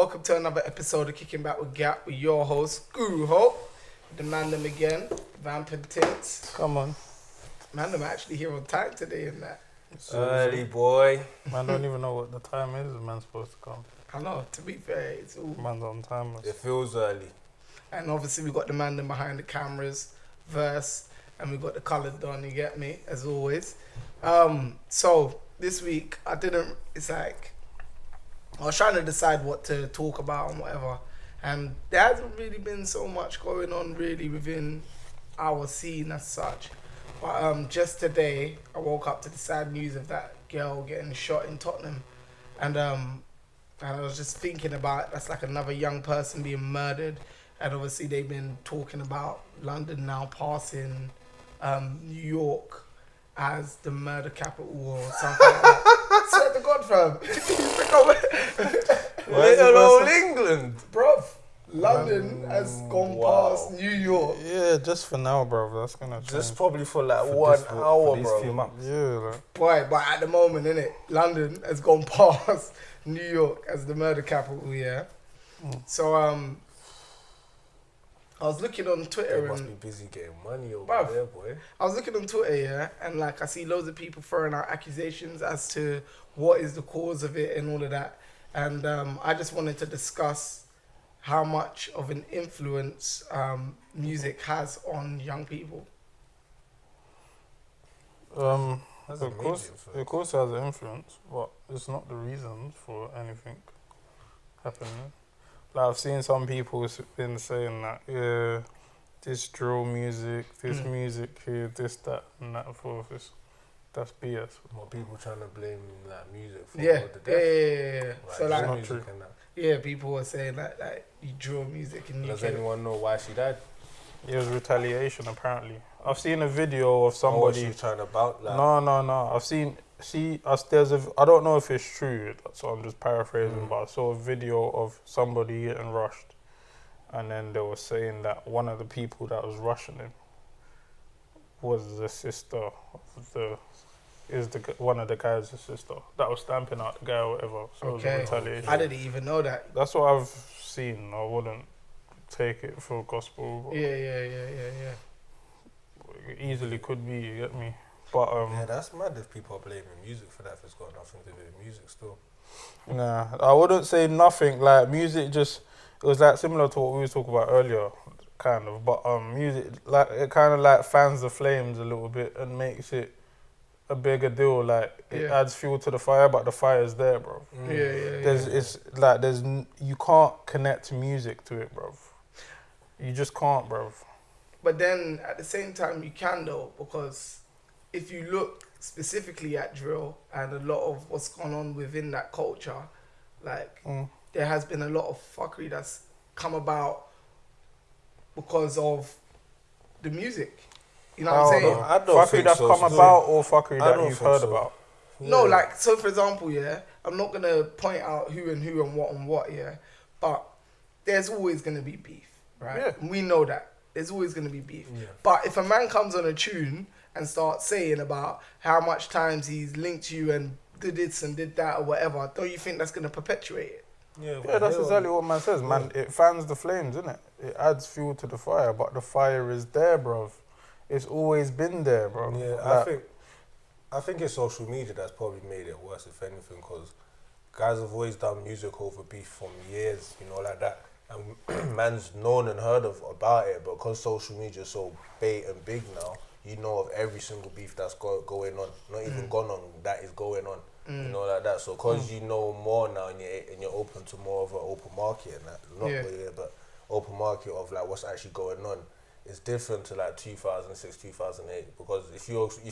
welcome to another episode of Kicking Back with Gap with your host, Guru Hope. The man them again, Vamp and Tints. Come on. Man them actually here on time today in that. Early boy. Man don't even know what the time is. Man's supposed to come. I know, to be fair, it's all... Man's on time. It feels early. And obviously we got the man them behind the cameras, Verse, and we got the coloured done, you get me, as always. So this week, it's like, I was trying to decide what to talk about and whatever. And there hasn't really been so much going on really within our scene as such. But just today, I woke up to the sad news of that girl getting shot in Tottenham. And I was just thinking about, that's like another young person being murdered. And obviously they've been talking about London now passing New York as the murder capital or something like that. Swear to God, fam. Little old England. Bruv, London has gone past New York. Yeah, just for now, bro. That's gonna change. Just probably for like For 1 this- hour, for these bro. few months. Yeah, like, Boy, but at the moment, innit, London has gone past New York as the murder capital, yeah. So, I was looking on Twitter They must and be busy getting money over Bruv. there, boy. I was looking on Twitter, yeah, and like I see loads of people throwing out accusations as to what is the cause of it and all of that. And I just wanted to discuss how much of an influence music has on young people. That's a of major course, influence. of course, it has an influence, but it's not the reason for anything happening. Like I've seen some people been saying that, yeah, this drill music, this music here, this, that, and that, forth. That's BS. More people trying to blame that music for Yeah, the death. yeah. So Like, like, not music true. and that. yeah, people were saying that like you drill music and you Does can. anyone know why she died? It was retaliation, apparently. I've seen a video of Or somebody. she was trying to bout like No. I've seen. I don't know if it's true, so I'm just paraphrasing. But I saw a video of somebody getting rushed, and then they were saying that one of the people that was rushing him was the sister of one of the guys' sister that was stamping out the guy or whatever. So it was Okay, retaliation. I didn't even know that. That's what I've seen. I wouldn't take it for gospel. But Yeah. it easily could be. You get me? But yeah, that's mad if people are blaming music for that if it's got nothing to do with music still. Nah, I wouldn't say nothing. Like music, it was like similar to what we were talking about earlier, kind of. But music, like it kind of like fans the flames a little bit and makes it a bigger deal. Like it adds fuel to the fire, but the fire's there, bro. You can't connect music to it, bro. You just can't, bro. But then at the same time, you can though, because if you look specifically at drill and a lot of what's gone on within that culture, like there has been a lot of fuckery that's come about because of the music. You know what I'm saying? I don't Fuckery think that's so, come still. about or fuckery I that don't you've think heard so. about. No, Yeah. like, so for example, yeah, I'm not going to point out who and what, yeah, but there's always going to be beef, right? Yeah. We know that. There's always going to be beef. Yeah. But if a man comes on a tune and starts saying about how much times he's linked you and did this and did that or whatever, don't you think that's going to perpetuate it? Yeah, that's exactly what man says, man. It fans the flames, innit? It adds fuel to the fire, but the fire is there, bro. It's always been there, bro. Yeah, Like, I think it's social media that's probably made it worse, if anything, because guys have always done music over beef from years, you know, like that. And man's known and heard of about it, but because social media is so big and big now, you know of every single beef that's going on, not even gone on, that is going on, you know, like that. So because you know more now and you're open to more of an open market and that, but open market of like what's actually going on. It's different to like 2006, 2008, because if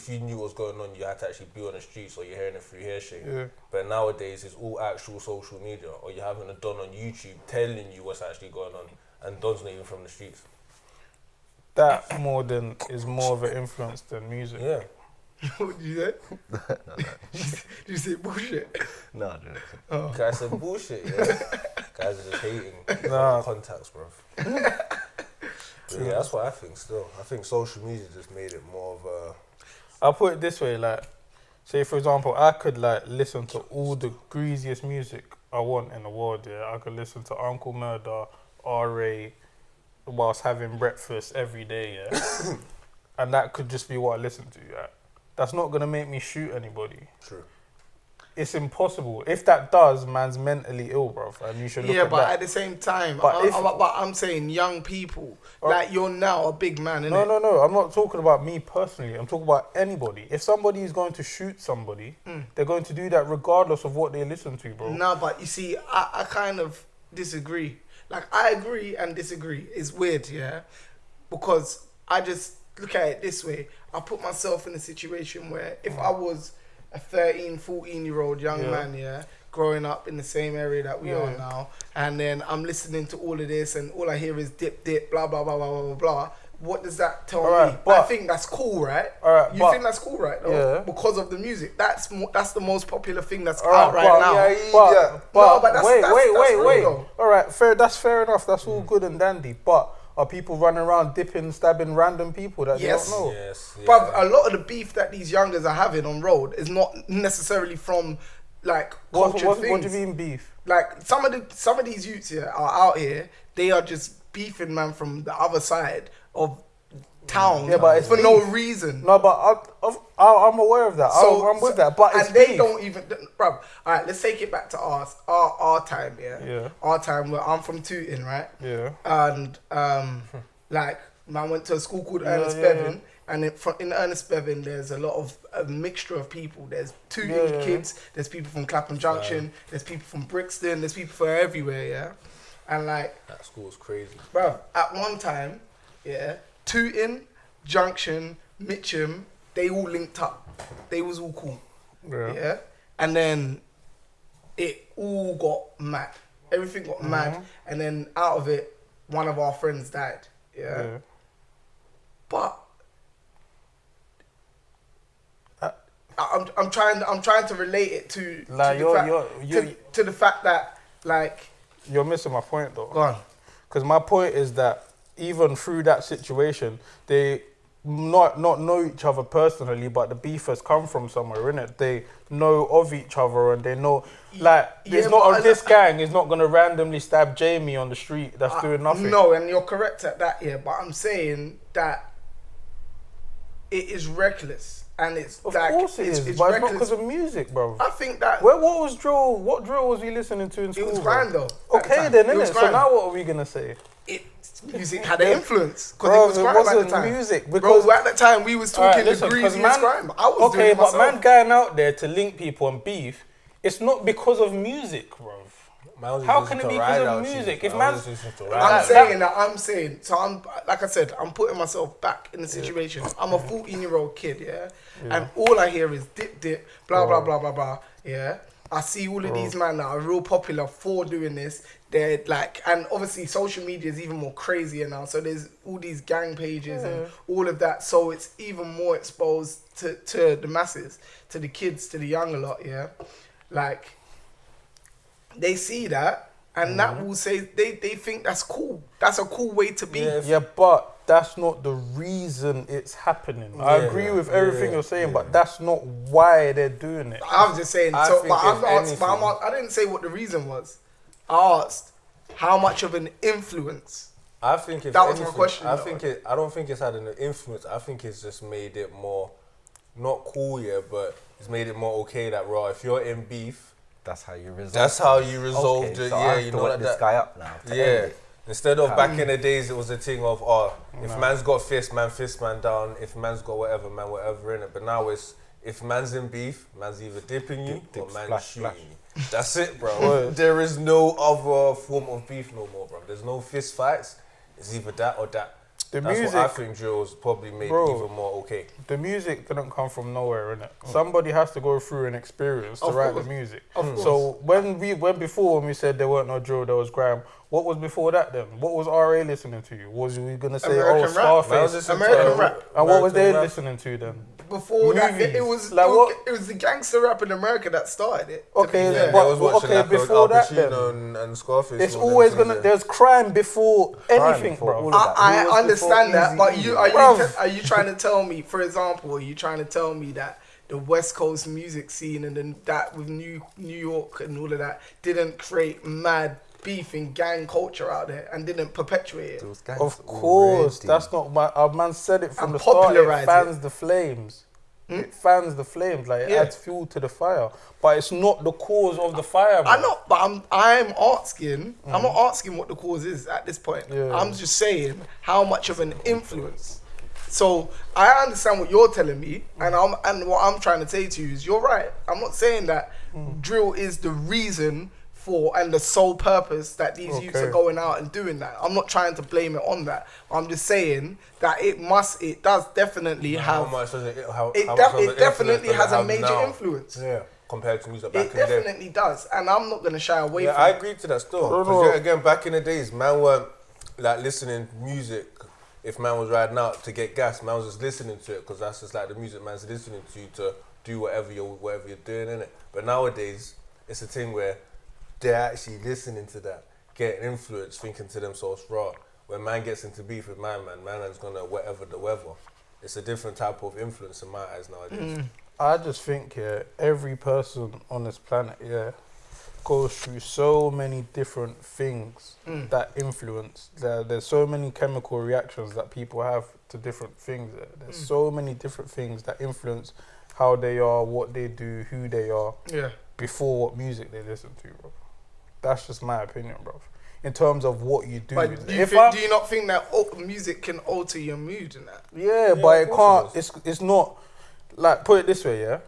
you knew what was going on, you had to actually be on the streets or you're hearing it through hearsay. Yeah. But nowadays, it's all actual social media, or you're having a Don on YouTube telling you what's actually going on, and Don's not even from the streets. that is more of an influence than music. Yeah. What did you say? Did you say bullshit? No, Guys said bullshit, yeah. Guys are just hating. Nah. Contacts, bruv. But yeah, that's what I think still. I think social media just made it more of a... I'll put it this way, like, say for example, I could like listen to all the greasiest music I want in the world, yeah, I could listen to Uncle Murder, R.A., whilst having breakfast every day, yeah? And that could just be what I listen to, yeah? That's not going to make me shoot anybody. True. It's impossible. If that does, man's mentally ill, bro, and you should look at that. Yeah, but at the same time, but I'm saying young people, like you're now a big man, innit? No. I'm not talking about me personally. I'm talking about anybody. If somebody is going to shoot somebody, they're going to do that regardless of what they listen to, bro. No, but you see, I kind of disagree. Like, I agree and disagree. It's weird, yeah? Because I just look at it this way. I put myself in a situation where if I was a 13, 14-year-old young man, yeah, growing up in the same area that we are now, and then I'm listening to all of this, and all I hear is dip, dip, blah, blah, blah, blah, blah, blah, blah. What does that tell me? I think that's cool, right? You think that's cool, right? Though? Yeah. Because of the music. That's the most popular thing that's out right now. But wait. All right, that's fair enough. That's all good and dandy. But are people running around dipping, stabbing random people that they don't know? Yes. Yeah. But a lot of the beef that these youngers are having on road is not necessarily from like cultured things. What do you mean beef? Like some of these youths here are out here. They are just beefing, man, from the other side of town. Yeah, but it's for no reason. No, but I'm aware of that. So, I'm with that. But and they don't even, bro. All right, let's take it back to our time. Yeah. Our time where I'm from Tooting, right? Yeah. And like, man, went to a school called Ernest Bevan. And in Ernest Bevan, there's a lot of a mixture of people. There's Tooting kids. There's people from Clapham Junction. There's people from Brixton. There's people from everywhere. Yeah. And like, that school's crazy, bro. At one time, yeah, Tooting, Junction, Mitcham, they all linked up. They was all cool. Yeah. And then it all got mad. Everything got mad. And then out of it, one of our friends died. Yeah. But I'm trying to relate it to the fact that, like, you're missing my point though. Go on. Because my point is that even through that situation, they not know each other personally, but the beef has come from somewhere, innit? They know of each other and they know, like, this gang is not going to randomly stab Jamie on the street that's doing nothing. No, and you're correct at that, yeah, but I'm saying that it is reckless. And it's of like, course it is, but it's not because of music, bro. I think that... What was drill? What drill was he listening to in school? It was grime, though. Okay, then, innit? So now what are we going to say? Music had an influence. Because it wasn't music. Because at that time, we was talking degrees in grime. I was doing it myself. But man going out there to link people and beef, it's not because of music, bro. How can it be because of music? If man's... I'm saying, so I'm, like I said, I'm putting myself back in the situation. I'm a 14-year-old kid, yeah? And all I hear is dip, dip, blah, blah, blah, blah, blah, yeah? I see all of these men that are real popular for doing this. They're like, and obviously social media is even more crazier now. So there's all these gang pages and all of that. So it's even more exposed to the masses, to the kids, to the young a lot, yeah? Like, they see that and that will say they think that's cool. That's a cool way to be. Yeah, but that's not the reason it's happening. I agree with everything you're saying, but that's not why they're doing it. I was just saying, I didn't say what the reason was. I asked how much of an influence. I think if that was my question. I don't think it's had an influence. I think it's just made it more, not cool, but it's made it more okay that, raw, if you're in beef, that's how you resolve. That's how you resolved it. So I have to let this guy up now. Instead of back in the days, it was a thing of if man's got fist man down. If man's got whatever, man, whatever in it. But now it's if man's in beef, man's either dipping you or man's shooting you. That's it, bro. There is no other form of beef no more, bro. There's no fist fights. It's either that or that. That's what I think drill's probably made even more okay. The music didn't come from nowhere, innit? Somebody has to go through an experience to write the music. So when we said there weren't no drill, there was grime, what was before that then? What was RA listening to? Was we going to say, Scarface? American rap. And what was they listening to then? Before that, it was like it was the gangster rap in America that started it. Before that then, and Scarface. It's always there's crime before anything, bro. I understand that, but are you trying to tell me, for example, are you trying to tell me that the West Coast music scene and then that with New York and all of that didn't create mad beef and gang culture out there and didn't perpetuate it. Of course, that's not my. Our man said it from And the start. It popularise fans the flames. It fans the flames. Like it adds fuel to the fire. But it's not the cause of the fire. Bro. I know, but I'm asking. I'm not asking what the cause is at this point. Yeah. I'm just saying how much of an influence. So I understand what you're telling me, and what I'm trying to say to you is you're right. I'm not saying that drill is the reason for and the sole purpose that these youths are going out and doing that. I'm not trying to blame it on that. I'm just saying that it does definitely have. How much does it? It definitely has a major influence. Yeah, compared to music back It in the day. definitely does, and I'm not gonna shy away Yeah, from I it. agree to that still. Because again, back in the days, man weren't like listening to music. If man was riding out to get gas, man was just listening to it because that's just like the music man's listening to do whatever you're doing, innit? But nowadays, it's a thing where they're actually listening to that, getting influence, thinking to themselves, raw. When man gets into beef with man's gonna whatever the weather. It's a different type of influence in my eyes nowadays. I just think every person on this planet goes through so many different things that influence. There's so many chemical reactions that people have to different things. There's so many different things that influence how they are, what they do, who they are. Before what music they listen to, bro. That's just my opinion, bro. In terms of what you do. But do you not think that music can alter your mood and that? Yeah, but it can't. It's not like, put it this way, yeah.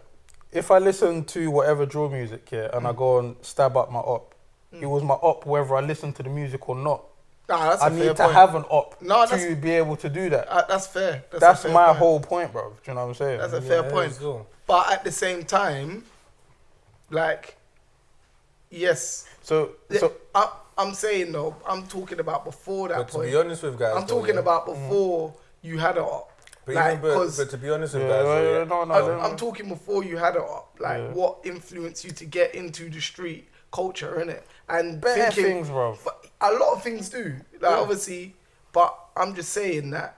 If I listen to whatever drill music, and I go and stab up my op, it was my op whether I listen to the music or not. Nah, that's I a fair need to point. have an op that's- to be able to do that. That's fair. That's a fair my point. whole point, bro. Do you know what I'm saying? That's a fair point. But at the same time, like, yes. So I'm saying though, I'm talking about before that But to point. be honest with guys, I'm talking about before you had a op. But, Like, but to be honest with guys, I'm talking before you had it up. Like, what influenced you to get into the street culture, innit? And Better thinking, things, bro. a lot of things do. Like, obviously, but I'm just saying that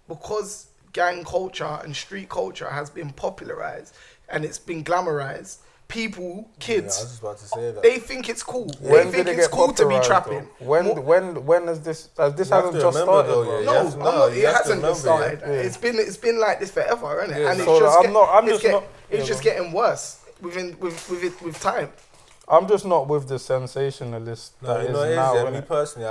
because gang culture and street culture has been popularized and it's been glamorized, people, kids, I was just about to say that. they think it's cool. When They think did it it's get cool to be popularised, trapping. though? When has this hasn't just started? Though, bro. It hasn't just started. It's been like this forever, isn't it? Yeah, and so it's just getting worse with time. I'm just not with the sensationalist No, that you is know it is, now. yeah, me innit? personally,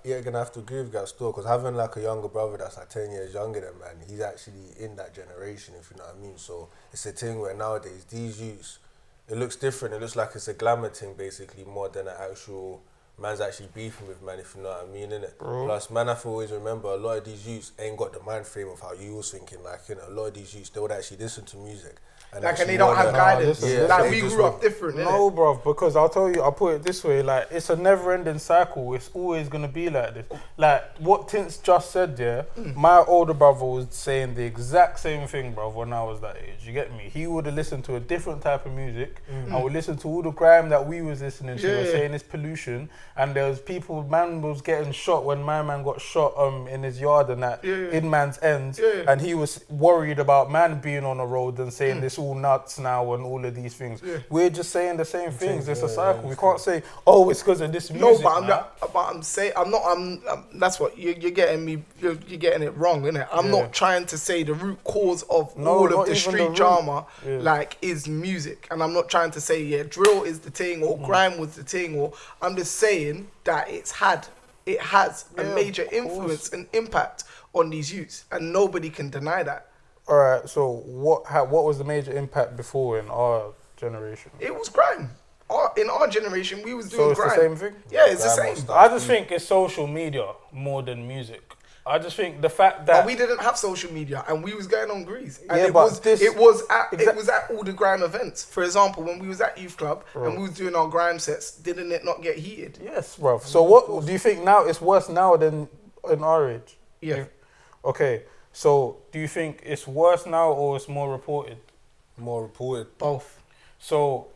you're gonna have to agree with that still, because having like a younger brother that's like 10 years younger than man, he's actually in that generation, if you know what I mean. So it's a thing where nowadays these youths, it looks different. It looks like it's a glamour thing basically more than an actual man's actually beefing with man, if you know what I mean, innit? Plus, man, I have to always remember a lot of these youths ain't got the mind frame of how you was thinking. Like, you know, a lot of these youths, they would actually listen to music. And they don't have guidance. listen, like, they we just grew up different, No, innit? bruv, because I'll tell you, I'll put it this way, like, it's a never-ending cycle. It's always going to be like this. Like, what Tints just said, my older brother was saying the exact same thing, bruv, when I was that age. You get me? He would have listened to a different type of music. I would listen to all the grime that we was listening to and saying it's pollution. And there was people, man was getting shot when my man got shot in his yard and that, in man's ends. And he was worried about man being on the road and saying this all nuts now and all of these things. We're just saying the same things. It's a cycle. We can't say, oh, it's because of this music. No, I'm saying that's what you're getting me. You're getting it wrong, innit? I'm not trying to say the root cause of all of the street drama like is music, and I'm not trying to say drill is the thing or grime was the thing, or I'm just saying that it has a major influence and impact on these youths, and nobody can deny that. All right, so what was the major impact before in our generation? It was grime. In our generation, we was doing grime. So it's the same thing? Yeah, it's the same. I just think it's social media more than music. I just think the fact that... But we didn't have social media and we was going on Grease. And Yeah, it but was at all the grime events. For example, when we was at Youth Club and we was doing our grime sets, didn't it not get heated? Yes, bruv. So what do you think now? It's worse now than in our age? Yeah. Okay, so do you think it's worse now or it's more reported? More reported. Both. So...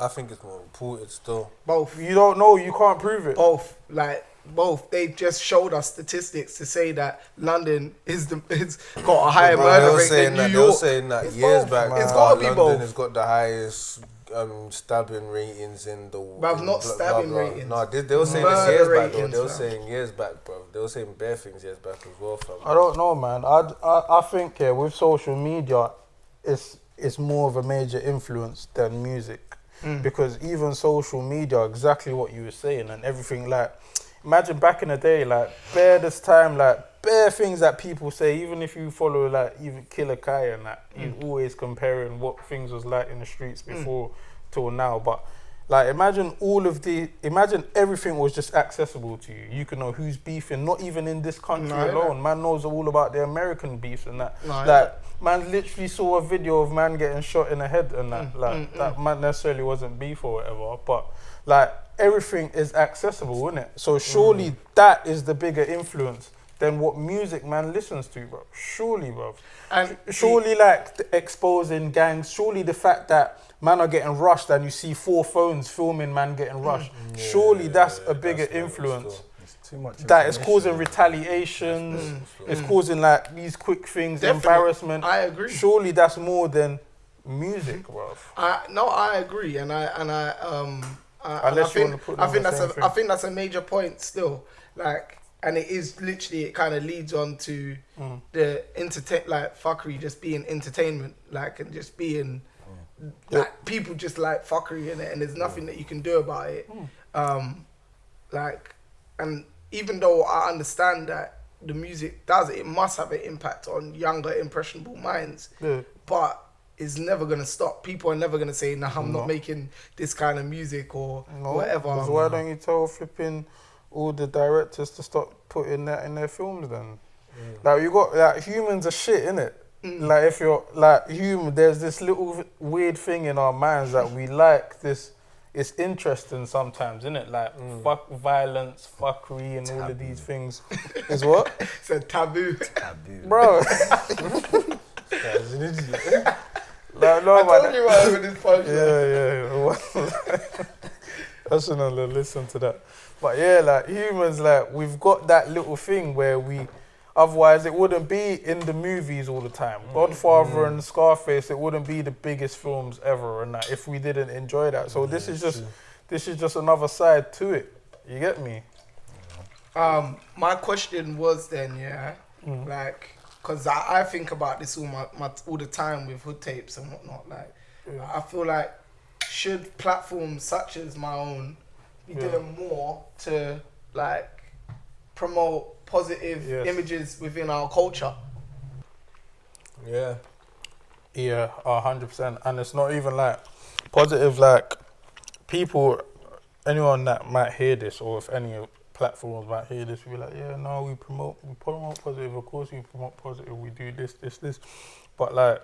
I think it's more reported still. Both. You don't know, you can't prove it. Both. Like, both. They just showed us statistics to say that London is got a higher Bro, murder rate than New They were York. saying that It's years both. back. It's gotta be London both. has got the highest stabbing ratings in the. Bruv, in not blah, stabbing blah, blah. ratings. No, they were saying this Murder years back. Though. ratings, They were fam. saying years back, bro. They were saying bare things years back as well, fam. I don't know, man. I think with social media, it's more of a major influence than music, because even social media, exactly what you were saying, and everything like. Imagine back in the day, like bare this time, like bare things that people say. Even if you follow like even Killer Kai and that, you're always comparing what things was like in the streets before till now. But like imagine everything was just accessible to you. You can know who's beefing, not even in this country alone. Man knows all about the American beefs and that. Man literally saw a video of man getting shot in the head and that. That man necessarily wasn't beef or whatever, but like everything is accessible, isn't it? So surely that is the bigger influence than what music man listens to, bro. Surely, bro. And surely like exposing gangs, surely the fact that man are getting rushed and you see 4 phones filming man getting rushed, surely that's a bigger influence. Too much that is causing retaliations, it's causing like these quick things, Definitely. embarrassment. I agree. Surely that's more than music, bro. I agree, and I think that's a major point still. Like, and it is literally, it kind of leads on to the fuckery just being entertainment, like, and just being like people just like fuckery in it, and there's nothing that you can do about it. Like, and even though I understand that the music it must have an impact on younger impressionable minds, but it's never gonna stop. People are never gonna say, "Nah, I'm not making this kind of music" or whatever. Because why don't you tell flipping all the directors to stop putting that in their films then? Like you got like humans are shit, innit? Like if you're like human, there's this little weird thing in our minds that we like this. It's interesting sometimes, isn't it? Like fuck violence, fuckery, and all of these things. Is what? It's a taboo. Bro. That's an idiot. Like, no, I told you about it with this podcast. Yeah. I shouldn't have listened to that. But yeah, like humans, like we've got that little thing where otherwise it wouldn't be in the movies all the time. Godfather and Scarface, it wouldn't be the biggest films ever and that if we didn't enjoy that. So this is just another side to it. You get me? My question was then, like, because I think about this all the time with hood tapes and whatnot. Like, I feel like should platforms such as my own be doing more to like promote positive images within our culture? Yeah, 100%. And it's not even like positive. Like anyone that might hear this, or if any platforms might hear this, be like, yeah, no, we promote positive. Of course, we promote positive. We do this. But like,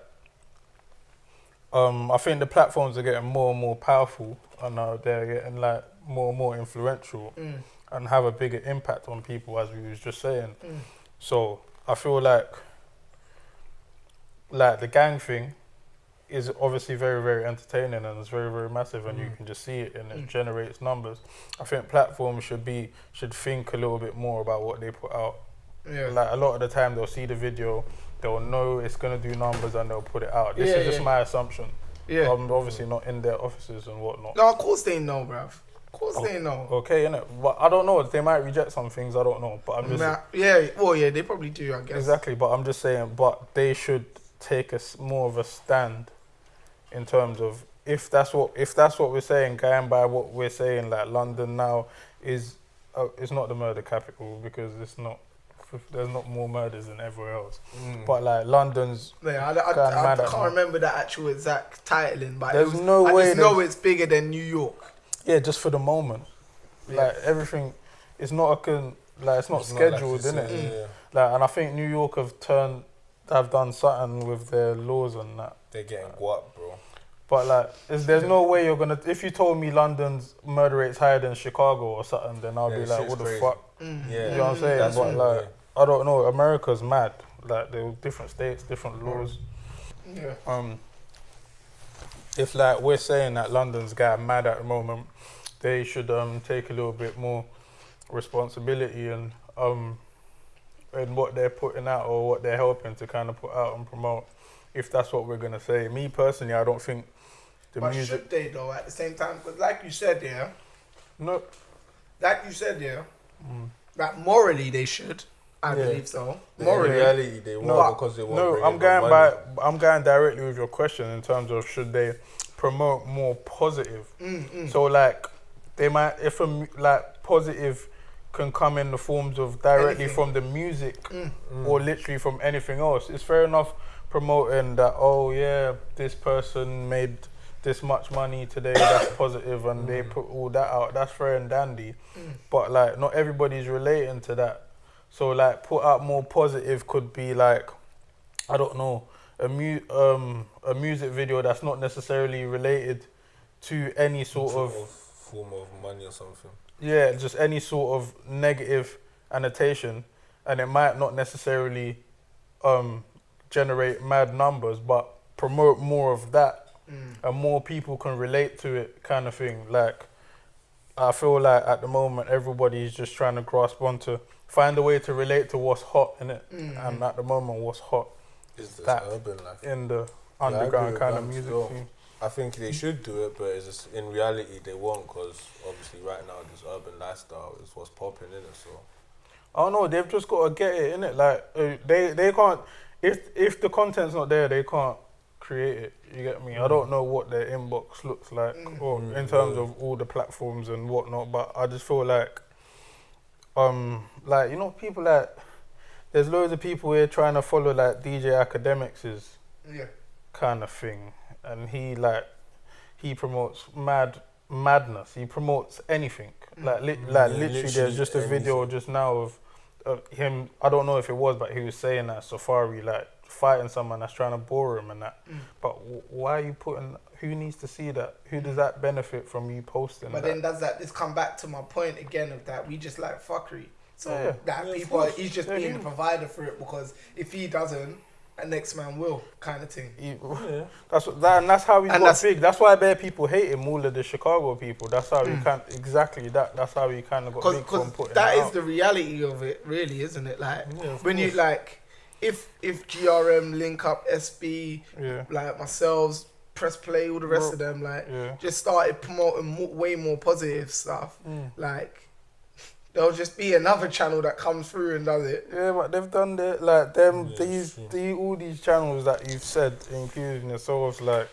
I think the platforms are getting more and more powerful, and they're getting like more and more influential, and have a bigger impact on people, as we was just saying. So I feel like the gang thing is obviously very, very entertaining, and it's very, very massive, and you can just see it, and it generates numbers. I think platforms should think a little bit more about what they put out. Yeah. Like a lot of the time, they'll see the video, they'll know it's gonna do numbers, and they'll put it out. This is just my assumption. Yeah. I'm obviously not in their offices and whatnot. No, of course they know, bruv. Of course they know. Okay, innit? But I don't know. They might reject some things. I don't know. But I'm just they probably do. I guess exactly. But I'm just saying. But they should take more of a stand in terms of if that's what we're saying, going by what we're saying. Like London now is not the murder capital, because there's not more murders than everywhere else. But like London's, I can't remember the actual exact titling, but there's no way. I just know it's bigger than New York. Yeah, just for the moment, like everything, it's not it's not scheduled, isn't it? Like, and I think New York have done something with their laws and that. They're getting guap, bro. But like, there's no way you're gonna. If you told me London's murder rate's higher than Chicago or something, then I'll be like, what the fuck? Yeah, you know what I'm saying? That's but like, I don't know. America's mad. Like, there were different states, different laws. Yeah. If like we're saying that London's got mad at the moment, they should take a little bit more responsibility and what they're putting out or what they're helping to kind of put out and promote. If that's what we're gonna say. Me personally, I don't think the but music. Should they though? At the same time, because like you said, yeah. No. Like you said, yeah. Like morally, they should. I believe so. Morally, in reality, they won't because they won't. No, bring I'm in going no by. money. I'm going directly with your question in terms of should they promote more positive. So like, they might if like positive can come in the forms of directly from the music or literally from anything else. It's fair enough promoting that. Oh yeah, this person made this much money today. That's positive, and they put all that out. That's fair and dandy. But like, not everybody's relating to that. So like, put out more positive could be like, I don't know, a music video that's not necessarily related to any sort of form of money or something. Yeah, just any sort of negative annotation, and it might not necessarily generate mad numbers, but promote more of that, and more people can relate to it, kind of thing. Like, I feel like at the moment everybody's just trying to grasp onto, find a way to relate to what's hot in it, and at the moment what's hot Is this that urban life? in the I underground agree kind with of that music still. scene. I think they should do it, but it's just, in reality they won't, because obviously right now this urban lifestyle is what's popping in it. So Oh no, they've just got to get it in it. Like they can't, if the content's not there, they can't create it. You get me? I don't know what their inbox looks like, or in terms of all the platforms and whatnot. But I just feel like, you know, people like, there's loads of people here trying to follow like DJ Academics' kind of thing, and he promotes madness. He promotes anything. Literally, there's just a video just now of him. I don't know if it was, but he was saying that Safari like fighting someone that's trying to bore him and that. But why are you putting? Who needs to see that? Who does that benefit from you posting? But that? then this come back to my point again of that we just like fuckery. So he's just being the provider for it, because if he doesn't, the next man will, kind of thing. That's how he got big. That's why bare people hate him. All of the Chicago people. That's how he can't exactly that. That's how he kind of got big from putting that it is out. the reality of it, really, isn't it? Like when you like, if GRM link up SB, like myself, Press Play, all the rest of them, like just started promoting way more positive stuff, like. There'll just be another channel that comes through and does it. Yeah, but they've done that, like all these channels that you've said, including yourselves, like,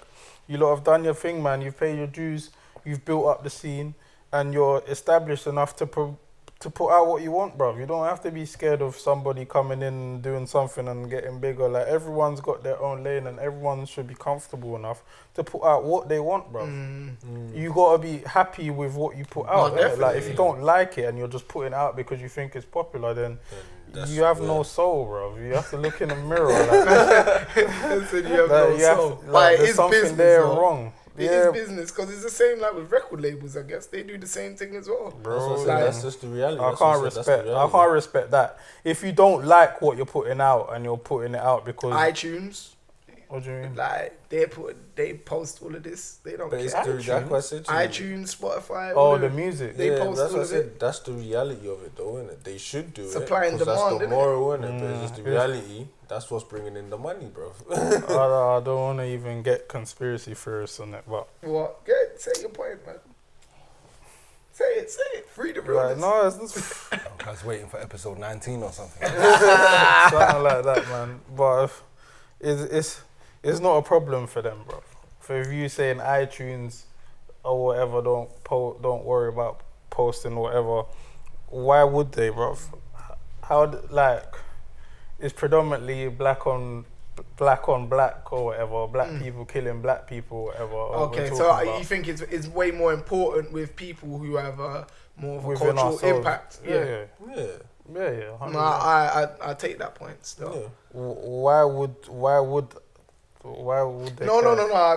you lot have done your thing, man. You've paid your dues, you've built up the scene, and you're established enough to put out what you want, bruv. You don't have to be scared of somebody coming in and doing something and getting bigger. Like, everyone's got their own lane, and everyone should be comfortable enough to put out what they want, bruv. You gotta be happy with what you put out. Like, if you don't like it and you're just putting it out because you think it's popular, then you have no soul, bruv. You have to look in the mirror. Like, you have no soul. Like, there's something there wrong. It is business, because it's the same like with record labels. I guess they do the same thing as well. Bro, that's just the reality. I can't respect that. If you don't like what you're putting out and you're putting it out because iTunes. What do you mean? Like they post all of this. They don't care. iTunes, Spotify. Oh, the music. They post all of it. That's the reality of it, though, isn't it? They should do Supply and demand, that's the moral, isn't it? But it's just the reality. That's what's bringing in the money, bro. I don't want to even get conspiracy theorists on it, but what? Say your point, man. Say it. Free the realness. No, it's just I was waiting for episode 19 or something. something like that, man. But it's not a problem for them, bro. For if you saying iTunes or whatever, don't worry about posting or whatever. Why would they, bro? How it's predominantly black on black or whatever. Black people killing black people, or whatever. Okay, so you think it's way more important with people who have more of a cultural impact? Yeah. No, I take that point still. Yeah. Why would they? No.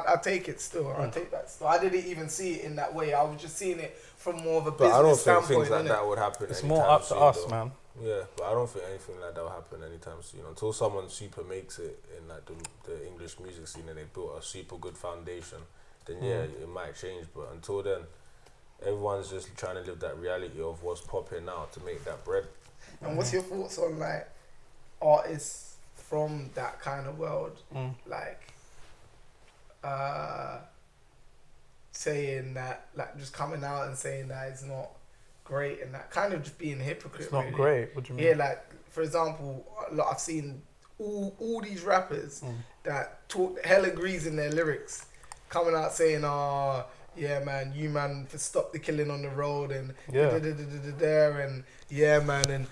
I take it still. I take that still. I didn't even see it in that way. I was just seeing it from more of a business standpoint. But I don't think things like that would happen. It's more up to us, though. man. Yeah, but I don't think anything like that will happen anytime soon. Until someone super makes it in like the English music scene and they built a super good foundation, then it might change. But until then, everyone's just trying to live that reality of what's popping now to make that bread. And what's your thoughts on like artists from that kind of world, like saying that, like just coming out and saying that it's not great and that kind of just being a hypocrite. It's not really. great. What do you mean? Yeah, like for example, I've seen all these rappers that talk hella agrees in their lyrics, coming out saying, "Oh, yeah, man, you man for stop the killing on the road and there and yeah, man," and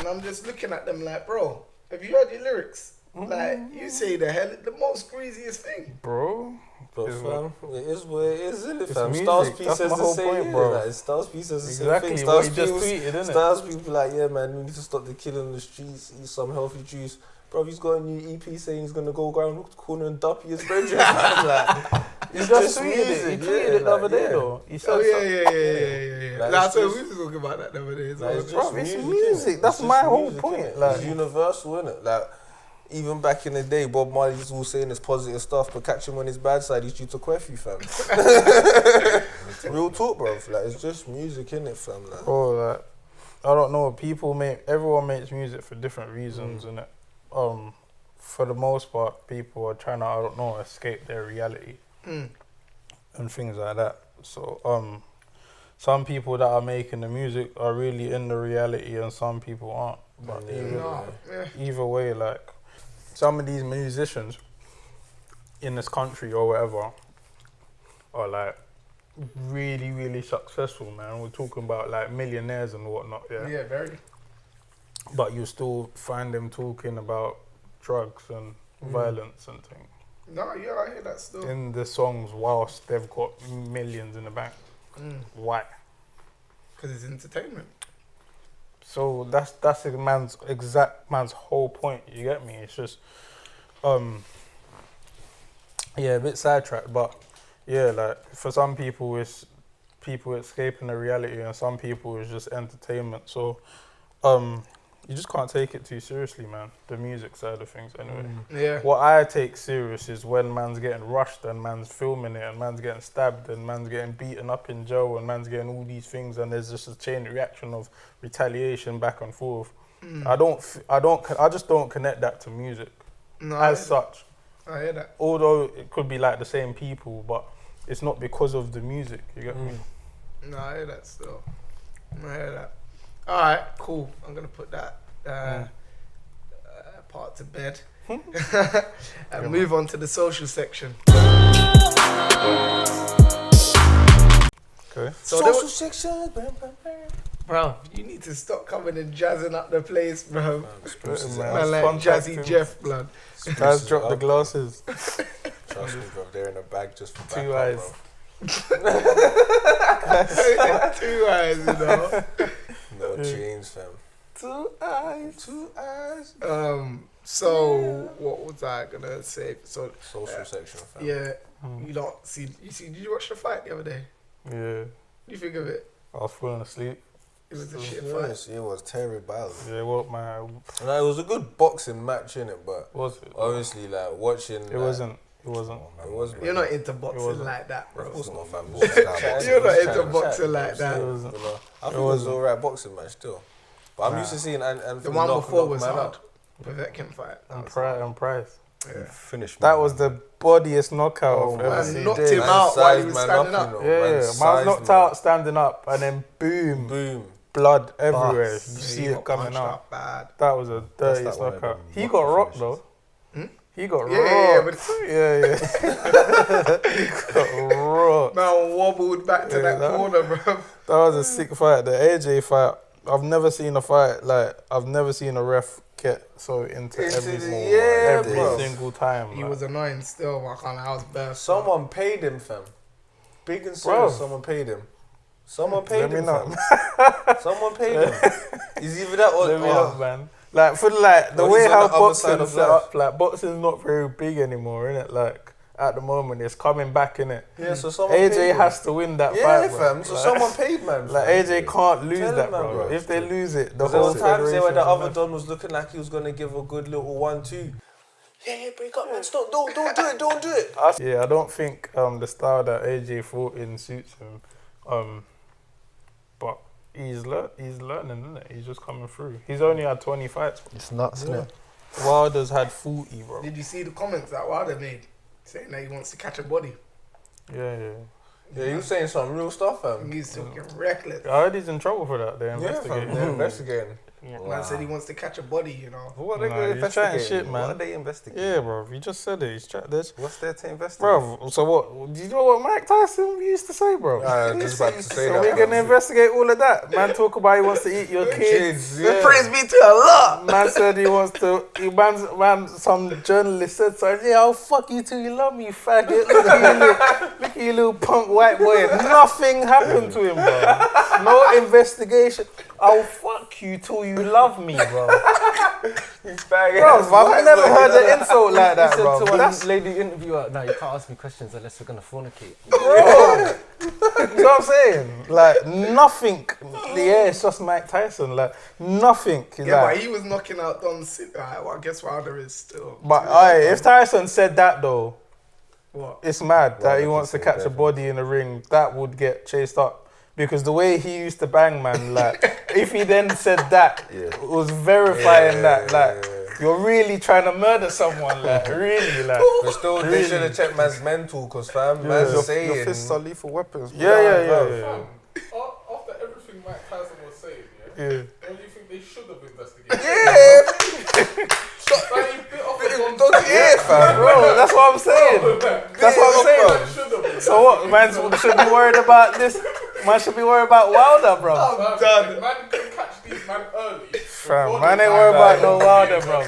I'm just looking at them like, bro, have you heard your lyrics? Like you say the most greasiest thing, bro. But fam, it is what it is, isn't it, fam? music. Styles P That's says my the whole same point, thing, bro. like, Styles P says the Exactly same thing. what he just tweeted, innit? Styles P be like, yeah, man, we need to stop the killing on the streets, eat some healthy juice. Bro, he's got a new EP saying he's gonna go around the corner and duppy his brethren. Like, He just tweeted it. He tweeted it the other day though. He said, yeah. Like, Like, it's so just- we was talking about that the other day. Like, it's Bro, just it's music, music. innit? That's It's my just whole music, point, innit? like- It's universal, innit? Like, even back in the day, Bob Marley's all saying this positive stuff, but catch him on his bad side, he's due to curfew, fam. Real talk, bro. Like, it's just music, innit, fam? Like, bro, like, I don't know. Everyone makes music for different reasons, innit? For the most part, people are trying to, I don't know, escape their reality and things like that. So, some people that are making the music are really in the reality, and some people aren't. But either way, like, some of these musicians in this country or whatever are like really, really successful, man. We're talking about like millionaires and whatnot, Yeah, very. but you still find them talking about drugs and violence and things No, yeah, I hear that still. in the songs whilst they've got millions in the bank. Why? Because it's entertainment. So that's a man's whole point. You get me? It's just, a bit sidetracked, but yeah, like for some people it's people escaping the reality, and some people it's just entertainment. So, you just can't take it too seriously, man. The music side of things, anyway. Yeah. What I take serious is when man's getting rushed and man's filming it and man's getting stabbed and man's getting beaten up in jail and man's getting all these things, and there's just a chain reaction of retaliation back and forth. I just don't connect that to music No, as such. I hear that. Although it could be like the same people, but it's not because of the music. You get me? No, I hear that still. I hear that. All right, cool. I'm gonna put that part to bed and move on to the social section. Okay. So social section. bro, you need to stop coming and jazzing up the place, bro. Man, like Contact Jazzy him. Jeff, blood. Guys, drop the glasses. Trust me, bro. They're in a bag just for Two backup, eyes. bro. 2 eyes, you know. No chains, fam. 2 eyes. 2 eyes. So what was I gonna say? So Social section, fam. yeah, you don't see. Did you watch the fight the other day? Yeah. What do you think of it? I was falling asleep. It was a shit Yes, fight. it was terrible. Yeah, what my No, it was a good boxing match, innit? But was it? obviously, like watching, It wasn't. It wasn't. It was. You're not into boxing wasn't. like that, bro. Of course not, fam. You're not into boxing like that. It wasn't. I think it was an alright boxing match still. But I'm used to seeing and The one before was hard. The Vecchim fight. And Price. Yeah. Finished. That was the bloodiest knockout Oh, I've ever man, seen. knocked him out while he was standing up. Yeah, man's knocked out standing up, and then boom, Boom. blood everywhere. You Yeah, see he it got coming punched out. bad. That was a dirtiest that one of knockout. them He got rocked finishes. though. He got Yeah, rocked. Yeah. He got rocked. Man wobbled back to that that- corner, bro. That was a sick fight. The AJ fight. I've never seen a fight like I've never seen a ref get so into every single time. He like. was annoying still. I can't. I was best. Someone paid him, fam. Big and Bro. serious. Someone paid him. Someone paid Let me him, know. fam. Someone paid him. Is either that or Let me up, man. Like for the Oh, way he's on how the other side boxing of set life. up, like boxing's not very big anymore, innit? Like at the moment, it's coming back, innit? Yeah, so someone paid AJ him. has to win that Yeah, fight, bro. fam. So Like- someone paid, man. Like fam. AJ can't lose Tell that, him, man, bro. bro. If they lose it, the There whole was times there where the federation other Don was looking like he was gonna give a good little 1-2. Yeah, break up, man. Stop. Don't do it. Don't do it. Yeah, I don't think the style that AJ fought in suits him. but he's learning, isn't it? He's just coming through. He's only had 20 fights. It's nuts, isn't it? Wilder's had 40, bro. Did you see the comments that Wilder made saying that he wants to catch a body? Yeah. Yeah, you saying some real stuff, fam. He's talking reckless. I heard he's in trouble for that. They're Yeah, investigating. fam. They're investigating. Man said he wants to catch a body, you know. What are they Nah, going to he's chatting investigate? shit, man. What are they investigating? Yeah, bro. You just said it. He's this. What's there to investigate? Bro, so what? Do you know what Mike Tyson used to say, bro? I was just about to say So that. we're gonna investigate all of that. Man talk about he wants to eat your kids. yeah. Praise be to Allah. Man said he wants to. Some journalist said, "So yeah, I'll fuck you till you love me, faggot." Look at you, little punk white boy. Nothing happened to him, bro. No investigation. I'll fuck you till you love me, bro. Bro, I've never heard an insult like that, bro. To That's one lady interviewer, no, you can't ask me questions unless we're gonna fornicate. bro. You know what I'm saying? Like nothing. Yeah, it's just Mike Tyson. Like nothing. Yeah, Like, but he was knocking out Don City. Well, I guess Wilder is still. but if Tyson said that though, What? it's mad that he Well, wants to definitely, catch a body in the ring. That would get chased up. Because the way he used to bang, man, like, if he then said that, it was verifying that, like, you're really trying to murder someone, like, really, like. But still, they Really? should have checked man's mental, because fam, Yeah. man's Your saying... Your fists are lethal weapons. Yeah. After everything Mike Tyson was saying, Yeah. don't you think they should have investigated? Yeah! Like, he bit off a Don't yeah, fam. Bro, that's what I'm saying. That's what I'm saying. should have. So what, man should be worried about this? Man should be worried about Wilder, bro. I'm done. Man can catch these man early. Fam, man ain't worried about no Wilder, bro.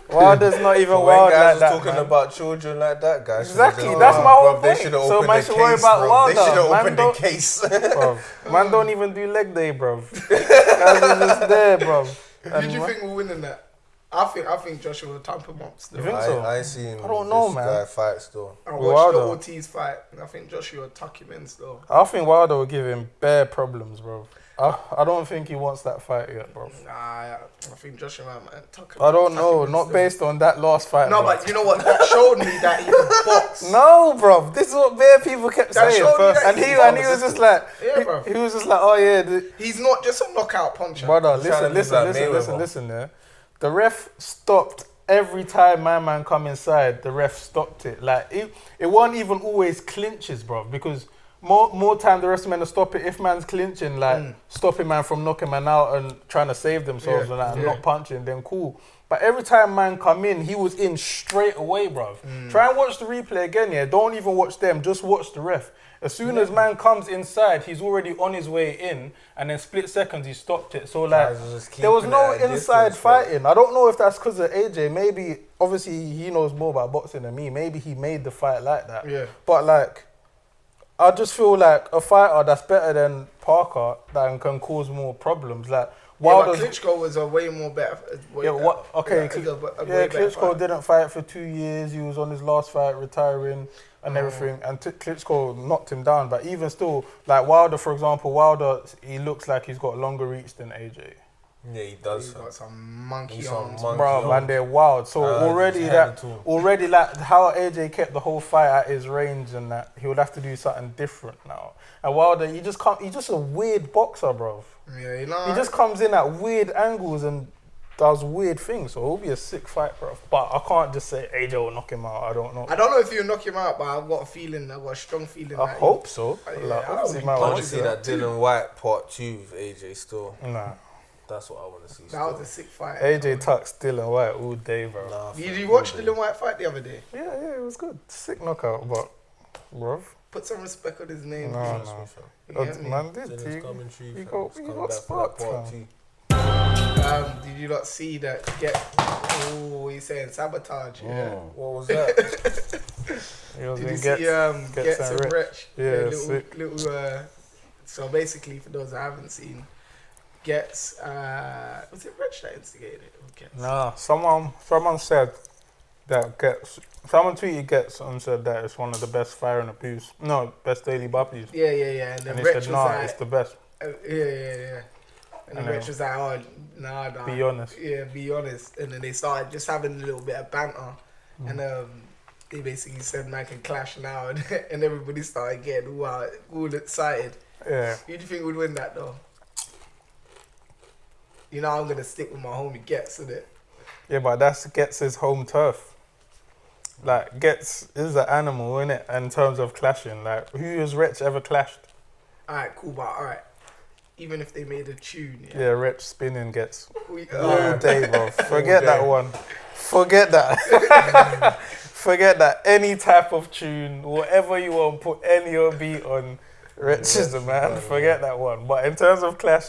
Wilder's not even When wild guys like was that, talking man. about children like that, guys. Exactly, that's my whole They point. should have So opened man the should worry case, about bro. Wilder. They should have Man opened the don't- case. Bruv, man don't even do leg day, bro. Guys are just there, bro. Who do you think will win in that? I think Joshua will tamper him up still. You think so? I ain't seen I don't know, this man. guy fight still. I With watched the Wilder? Ortiz fight, and I think Joshua will tuck him in still. I think Wilder will give him bare problems, bro. I don't think he wants that fight yet, bro. Nah, I think Joshua might tuck him. I don't tuck know, him in not still. based on that last fight. No, bro. but you know what? That showed me that he can box. No, bro. This is what bare people kept That saying. showed me that And he's he not was just like, Yeah, bro. he was just like, oh yeah, He's not just a knockout puncher. brother. He's trying to Listen, be like Mayweather. listen. Yeah, the ref stopped every time my man come inside. The ref stopped it. Like it wasn't even always clinches, bro. Because more time the rest of men to stop it. If man's clinching, like stopping man from knocking man out and trying to save themselves and, that, and not punching, then cool. But every time man come in, he was in straight away, bruv. Try and watch the replay again, yeah. Don't even watch them, just watch the ref. As soon as man comes inside, he's already on his way in, and then split seconds he stopped it. So like, Guys was just there was keeping no it at a inside distance, bro. fighting. I don't know if that's because of AJ. Maybe, obviously, he knows more about boxing than me. Maybe he made the fight like that. Yeah. But like, I just feel like a fighter that's better than Parker that can cause more problems. Like, Yeah, but Wilder's Klitschko was a way more better. Klitschko didn't fight for 2 years. He was on his last fight, retiring and everything. And Klitschko knocked him down. But even still, like Wilder, for example, he looks like he's got longer reach than AJ. Yeah, he does. He's fam. got some monkey He's some arms. monkey Bro, arms. and they're wild. So too. already like how AJ kept the whole fight at his range and that, he would have to do something different now. And Wilder, he's just a weird boxer, bro. Yeah, you know. He just comes in at weird angles and does weird things. So it'll be a sick fight, bro. But I can't just say AJ will knock him out. I don't know. I don't know if he'll knock him out, but I've got a feeling. I've got a strong feeling. I that hope so. Yeah, Like, I obviously, don't man, I want wants to see it. that Dylan White part 2 with AJ still. Nah. That's what I want to see. That was a sick fight. AJ tucks Dylan White all day, bro. Nah, Did you watch Dylan White fight the other day? Yeah, it was good. Sick knockout, but, bro. Put some respect on his name. No, please. no. You get me? Man did. Dylan's coming true. he fam. got- He's he coming got back for that sparked, part fam. 2. Did you not see that? Oh, he's saying sabotage. Yeah. What was that? He was Did in you Gets, see Gets Gets and and Wretch? Yeah, sick. So basically, for those that haven't seen, Gets was it Wretch that instigated it? Or Gets? Nah, someone said that Gets. Someone tweeted Gets and said that it's one of the best fire and abuse. No, best daily buppies. Yeah. And then And he Wretch said, was nah, like, it's the best. yeah. And then And Wretch then- was like, oh, nah. Be honest. Yeah, be honest. And then they started just having a little bit of banter. And they basically said man can clash now. And everybody started getting all excited. Yeah. Who do you think would win that though? You know, I'm gonna stick with my homie Gets, isn't it? Yeah, but that's Gets his home turf. Like, Gets is an animal, innit? In terms of clashing. Like, who has Wretch ever clashed? Alright, cool, but alright. Even if they made a tune, Yeah, Wretch spinning Gets. We, All day, bro. Forget that one. Forget that. Forget that. Any type of tune, whatever you want, put any beat on. Wretch is the man. Forget that one. But in terms of clash,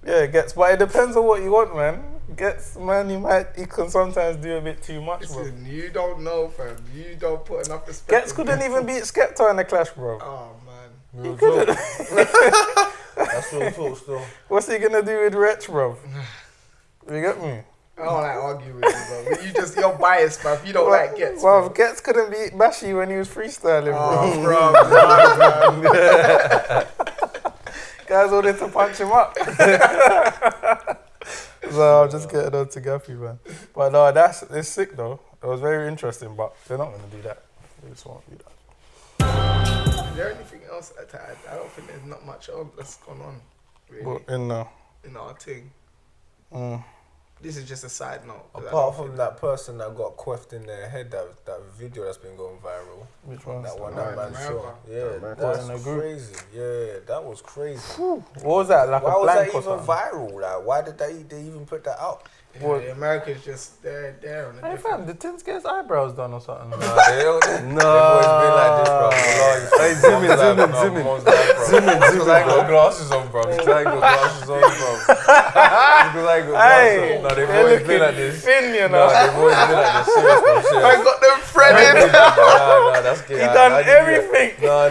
yeah, Gets. But it depends on what you want, man. Gets, man, he can sometimes do a bit too much, bro. listen, you don't know, fam. You don't put enough respect. Gets on couldn't Gets. even beat Skepta in the clash, bro. Oh man. Real talk. That's real talk still. What's he gonna do with Wretch, bro? You get me? I don't like arguing with you, bro. You're biased, bro. If you don't like Gets, Well, bro. Gets couldn't beat Bashy when he was freestyling, Oh, bro. bro. man. Guys wanted to punch him up. So I'm just getting on to Gappy, man. But no, it's sick though. It was very interesting, but they're not gonna do that. They just won't do that. Is there anything else to add? I don't think there's not much that's gone on, really, But in in our thing. mm, This is just a side note. 'cause I Apart don't from think- that person that got quaffed in their head, that video that's been going viral. which one? That one Oh, that in man America. shot. Yeah, America. that's In the group. crazy. Yeah, that was crazy. What was that? Like Why a was that blank or even something? viral? Like, why did they even put that out? Yeah, What? America's just they're on a Hey different. fam, did Tints get his eyebrows done or something? Nah, they always been like this, bro. Hey, zoom in, zoom in, zoom in. Zoom in. Because I ain't got glasses on, bro. Because I ain't got glasses on, bro. Because I ain't got Hey, glasses on. No, they've they're always looking been like this. thin, you No, know. they've always been like this. Serious, bro. Serious. I got them threaded. Nah, that's good. He done everything. No,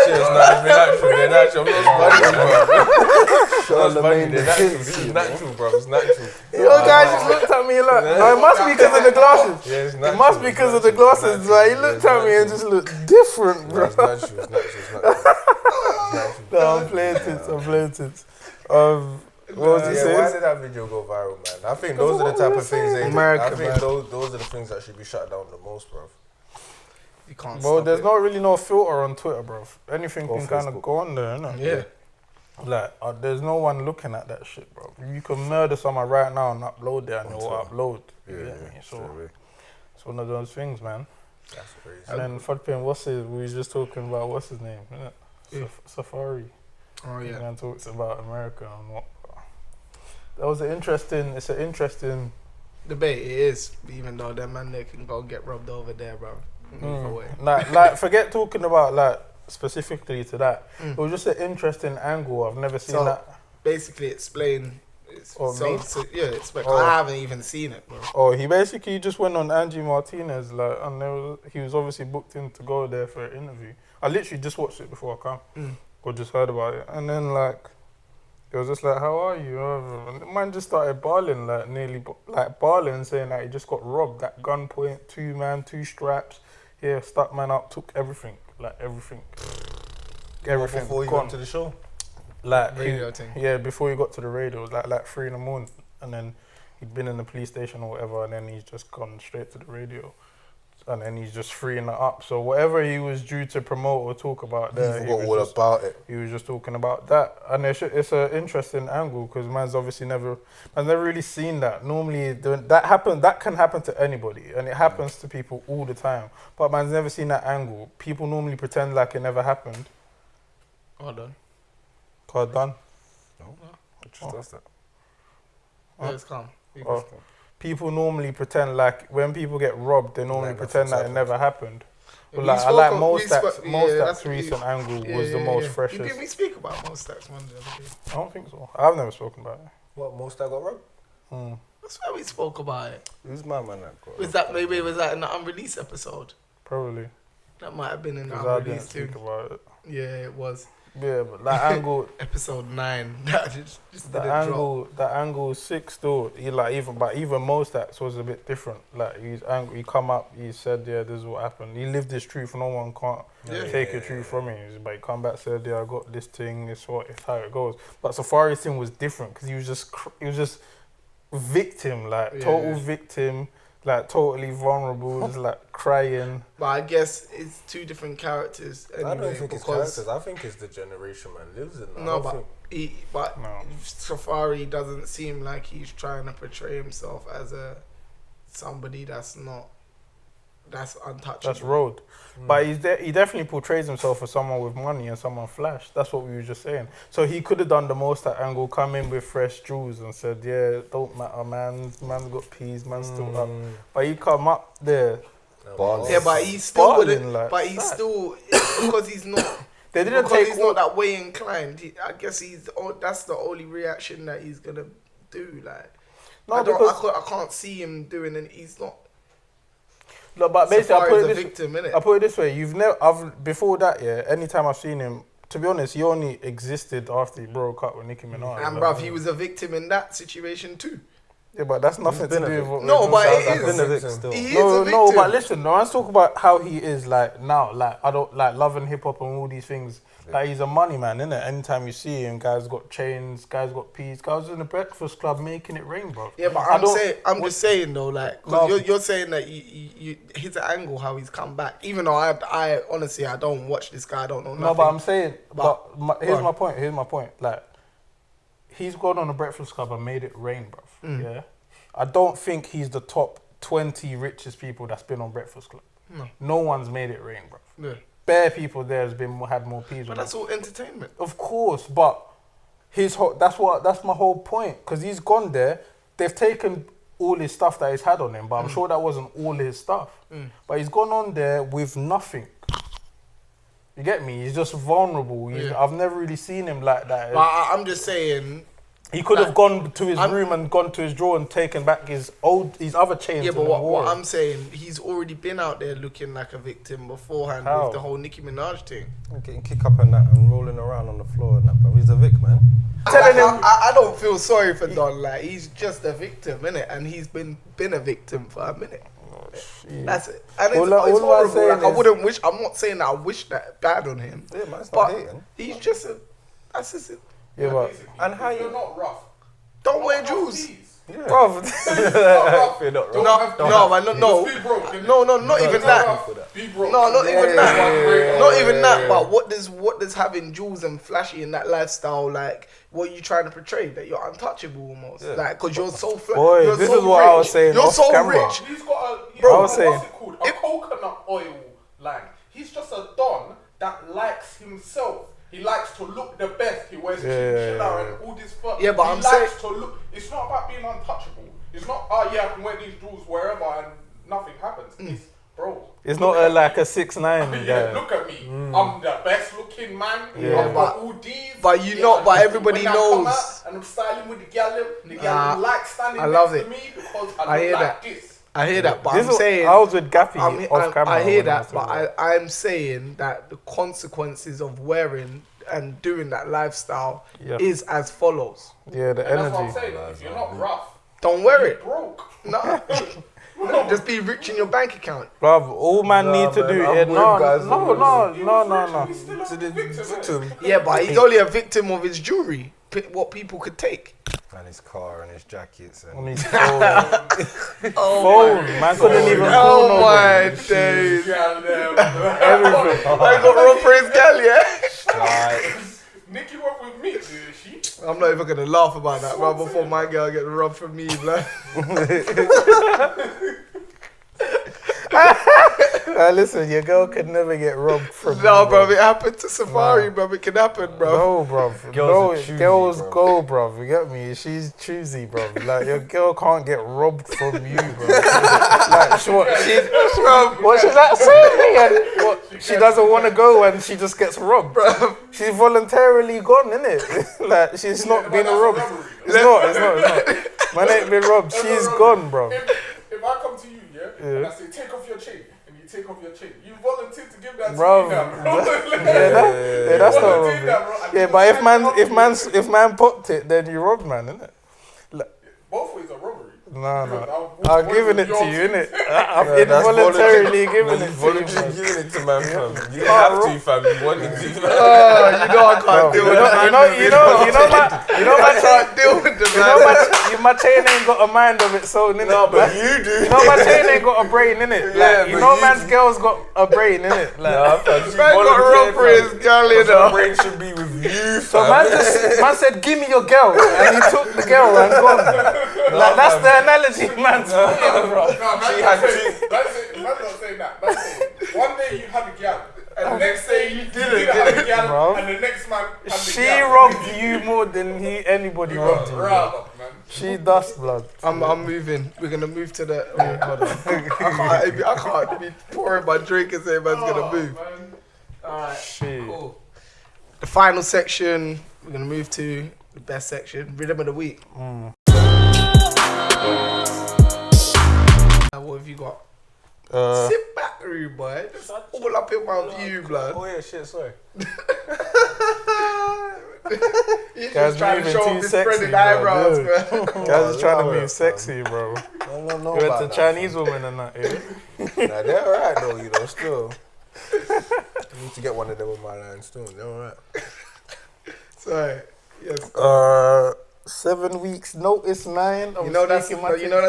serious. No, it's been natural. They're natural. I'm not spongy, bro. I'm not spongy. They're natural. This is natural, bro. It's natural. Yo, guys just looked at me like, no, it must be because of the glasses. Yeah, it's It natural. must be because of the glasses. Like, he looked at me and just looked different, bro. It's natural. It's natural. No, I'm playing Tints. What was he Yeah, saying? why did that video go viral, man? I think those are the type of things America, I think man. those are the things that should be shut down the most, bro. You can't. Bro, stop there's it. not really no filter on Twitter, bro. Anything Or can kind of Facebook. go on there, innit? Yeah. Like, there's no one looking at that shit, bro. You can murder someone right now and upload it and it'll upload. You get me? So it's one of those things, man. That's crazy. And then Fudpin, we was just talking about what's his name, innit? Yeah. Safari. Oh yeah. And talks about America and what. That was it's an interesting Debate it is, even though that man there can go get rubbed over there, bro. Move away. like forget talking about like specifically to that. Mm. It was just an interesting angle. I've never seen So, that. Basically, explain. Or me? Explain. Oh. I haven't even seen it, bro. Oh, he basically just went on Angie Martinez, like, and he was obviously booked in to go there for an interview. I literally just watched it before I came, or just heard about it, and then like, it was just like, "How are you?" And the man just started bawling, like bawling, saying that he just got robbed at gunpoint, 2 straps. Here, stuck man up, took everything, like everything. Before you gone. went to the show? Like Radio thing. Yeah, before he got to the radio, it was like 3 in the morning, and then he'd been in the police station or whatever, and then he's just gone straight to the radio, and then he's just freeing it up. So whatever he was due to promote or talk about there, He forgot all about it. he was just talking about that, and it's an interesting angle because man's obviously never really seen that. Normally that can happen to anybody, and it happens to people all the time. But man's never seen that angle. People normally pretend like it never happened. Hold on. God done. It just does that. Let's come. Oh. People normally pretend like when people get robbed, they normally Like pretend that it nothing's never happened. But We like, I spoke like on- most we stats. spoke- Most yeah, stats that's- recent angle Yeah, was the yeah, most yeah. freshest. Did we speak about most stats one the other day? I don't think so. I've never spoken about it. What, most I got robbed? That's why we spoke about it. Who's my man that got Was that in the unreleased episode? Probably That might have been in the because I didn't unreleased speak too. about it. Yeah, it was. Yeah, but that angle, Episode 9. That just didn't drop. that angle is sick still. Even most stats was a bit different. Like he come up, he said, yeah, this is what happened. He lived his truth. No one can't take your truth from him. But he come back, said, yeah, I got this thing. It's how it goes. But Safari's thing was different because he was just victim, like total victim. like totally vulnerable, just like crying. But I guess it's two different characters. Anyway, I don't think it's because characters. I think it's the generation man lives in. no, but No. Safari doesn't seem like he's trying to portray himself as somebody that's untouchable. That's road. But he definitely portrays himself as someone with money and someone flash. That's what we were just saying. So he could have done the most at angle, come in with fresh jewels and said, yeah, don't matter, man's got peas, man's still up. But he come up there. Yeah, but he still wouldn't. Like But he's that. still because he's not. They didn't because take he's not that way inclined. I guess that's the only reaction that he's gonna do. Like, No, I can't see him doing it. He's not. No, but basically, Safari's a victim, innit? I put it this way: before that, yeah. Anytime I've seen him, to be honest, he only existed after he broke up with Nicki Minaj. And bruv, he was a victim in that situation too. Yeah, but that's nothing to do with what No, we're but talking it about. is. Been a victim still. He is a No, victim. no, but listen, no, let's talk about how he is like now. Like I don't like loving hip hop and all these things. Like he's a money man, innit? Anytime you see him, guys got chains, guys got peas. Guys in the Breakfast Club making it rain, bro. Yeah, but I'm just saying though, like, cause you're saying that you his angle how he's come back. Even though I honestly I don't watch this guy, I don't know nothing. No, but I'm saying, here's on. my point. Here's my point. Like, he's gone on the Breakfast Club and made it rain, bruv. Yeah, I don't think he's the top 20 richest people that's been on Breakfast Club. No one's made it rain, bruv. Yeah. Bare people there had more peas. But that's all entertainment. Of course, but that's my whole point. Because he's gone there, they've taken all his stuff that he's had on him, but I'm sure that wasn't all his stuff. But he's gone on there with nothing. You get me? He's just vulnerable. I've never really seen him like that. But I'm just saying. He could have gone to his room and gone to his drawer and taken back his other chains. Yeah, and but what worn. I'm saying, he's already been out there looking like a victim beforehand How? with the whole Nicki Minaj thing. Getting kicked up and that and rolling around on the floor and that, but he's a vic, man. I don't feel sorry for Don. Like, he's just a victim, innit? And he's been a victim for a minute. That's it. And it's All I'm horrible. saying Like, I is- wouldn't wish. I'm not saying that I wish that bad on him. Yeah, man, it's not But hating. he's just a. That's just it. Yeah, but And how You're you... not rough. Don't wear Rough jewels. tees. bruv, You're not Don't wrong. have No, tees. man, no, Just be broke, innit? no, not even that. Be broke. No, not even Yeah, that. yeah. Not even that. But what does having jewels and flashy in that lifestyle like? What are you trying to portray? That you're untouchable almost, like because you're so Boy, you're this so is what I was rich. saying You're off so camera. rich. He's got a, Bro, I was saying- what's it called? A coconut oil line. He's just a don that likes himself. He likes to look the best. He wears chinchilla and all this stuff. Yeah, but he I'm likes saying- to look. It's not about being untouchable. It's not, oh yeah, I can wear these jewels wherever and nothing happens. It's, bro. it's not like a 6'9" Yeah, guy. look at me. I'm the best looking man. Yeah, I've got all these. but you know- but everybody when I come knows. out and I'm styling with the gal, the gal like standing I love next it. to me because I I look hear like that. this. I hear that, but This I'm is- saying I was with Gappy off camera. I hear when that, was but talking about it. I'm saying that the consequences of wearing and doing that lifestyle is as follows. Yeah, the And that's what I'm energy. saying. If you're not rough, Don't wear you're it. broke. No. Just be rich in your bank account. Bruv, all man need to man, do I'm is with no, guys no, who- no. He's still a To the victim. Yeah, but he's only a victim of his jewelry. What people could take. And his car and his jackets and... On his phone. Phone, man couldn't even call Oh nobody. my days. Gal, Everything. I got robbed for his gal, yeah? Like, Nikki went with me, did she? I'm not even gonna laugh about that, bro, before my girl get robbed from me, bro. Listen, your girl could never get robbed from No, you, bro, it happened to Safari, bro. It can happen, bro. No, bruv. Girls are choosy, Girls bruv. go, bruv. You get me? She's choosy, bruv. Like, your girl can't get robbed from you, bruv. Like, what she's like saying me, and what, she doesn't want to go and she just gets robbed. Bro. She's voluntarily gone, innit? Like, she's not been robbed. It's not. Man ain't been robbed. She's gone, bruv. If I come to you, and I say, take off your chain, and you take off your chain, you volunteer to give that Bruv. to me now, bro. Yeah, that's not Volunteer robbery. that, bro. And Yeah, you but stand up if man popped it, then you robbed man, innit? both ways are robbery. No. I'm giving it to you, innit? I'm Yeah, that's involuntarily giving it to you. Voluntarily giving it to man, fam. You didn't have to, fam. You wanted to, fam. Oh, you know I can't deal with that. I can't deal with the man. My chain ain't got a mind of its own, innit? No, but you do. You know my chain ain't got a brain, innit? Yeah, Like, you but know you man's do. girl's got a brain, innit? Like, Nah, fam. She Man got volunteered, rope for his fam. girl, you The know. brain should be with you, so fam. man said, give me your girl, and he took the girl and gone. Like, that's the analogy, man's bro. She had two. Man's not saying that. Man's saying, one day you had a gal, and the next day you didn't have a gal, bro. and the next man had the She gal. robbed you more than anybody robbed you. Bro. Brother, man. She dust blood. I'm moving. We're gonna move to the. Wait, hold on. I can't be pouring my drink and say man's gonna move. Man. Alright, Shit. cool. The final section. We're gonna move to the best section, rhythm of the week. What have you got? Sit back, rude boy. Just all up in my view, blood. Oh yeah, shit. Sorry. He's Guys just trying to moving show too off his sexy, spreading bro, eyebrows, dude. bro. Guys are trying to love move it, sexy, bro. No, You went to Chinese woman and that, yeah? Nah, they're alright though, you know, still. I need to get one of them on my line still, they're alright. Sorry. Yes. 7 weeks notice, man. You know that's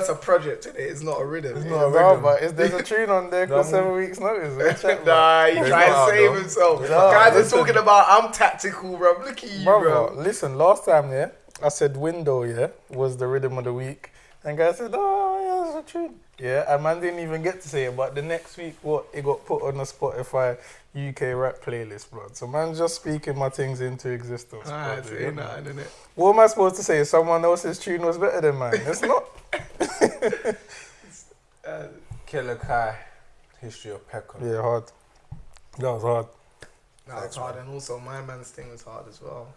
a project today. It's not a rhythm. It's not a rhythm, but there's a tune on there called 7 weeks notice. Nah, he They're trying not to save out, though. himself. They're not Guys out, are talking about I'm tactical, bro. Look at you, bro. Listen, last time, yeah, I said window, yeah, was the rhythm of the week. And guys said, oh, yeah, that's a tune. Yeah, and man didn't even get to say it, but the next week, it got put on the Spotify UK rap playlist, bro. So man's just speaking my things into existence. Ah, bro, saying that, innit? What am I supposed to say? Someone else's tune was better than mine? It's not. Killer Kai, History of Peckham. Yeah, hard. That was hard. No, it's hard, and also my man's thing was hard as well.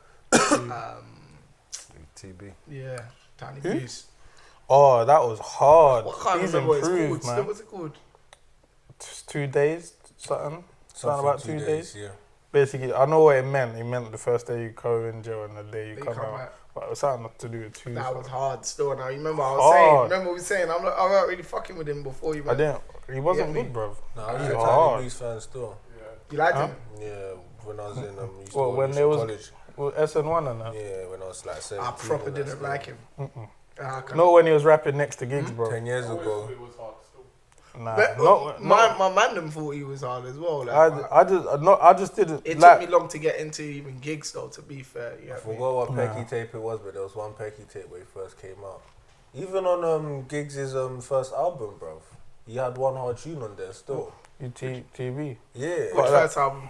TB. Yeah, Tiny Who? Goose. Oh, that was hard. I can't He's remember what it's improved, called. man. What's it called? Just 2 days, something about 2 days. Yeah. Basically, I know what it meant. It meant the first day you go in jail and the day you They come out. out. But it was something to do with 2. That was hard still. Now, you remember I was Hard. saying, remember we were saying, I'm not really fucking with him before you I went. didn't. He wasn't Yeah, good, bruv. No, I was He a was Tiny hard. Blues fan still. You liked Huh? him? Yeah, when I was in used to Well, go when to there was college. well, SN1 and that. Yeah, when I was like 17. I proper and that didn't still. like him. Okay. Not when he was rapping next to gigs, bro. 10 years I always ago. thought it was hard still. Nah, But, my man them thought he was hard as well. Like, I just didn't. it like, took me long to get into even gigs though, to be fair. You I know what I mean? forgot what Pecky tape it was, but there was one Pecky tape where he first came out. Even on Giggs' first album, bro, he had one hard tune on there still. TV. Yeah. Which first album?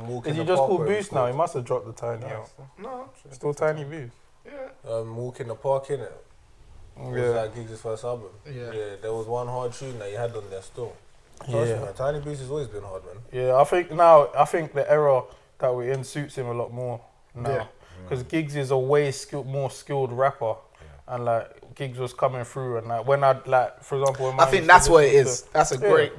Walk Is in he the just Park, called where it was Boost now? He called. must have dropped the tiny out. No. Still Tiny Boost. Yeah. Walk in the Park, innit? Was Yeah. that Giggs' first album? Yeah. There was one hard tune that he had on there still. Trust Yeah. me, man. Tiny Boost has always been hard, man. Yeah, I think the era that we're in suits him a lot more now. Yeah. Because Giggs is a way more skilled rapper. And like Giggs was coming through and like when I'd like, for example, when I think that's what it is. That's a great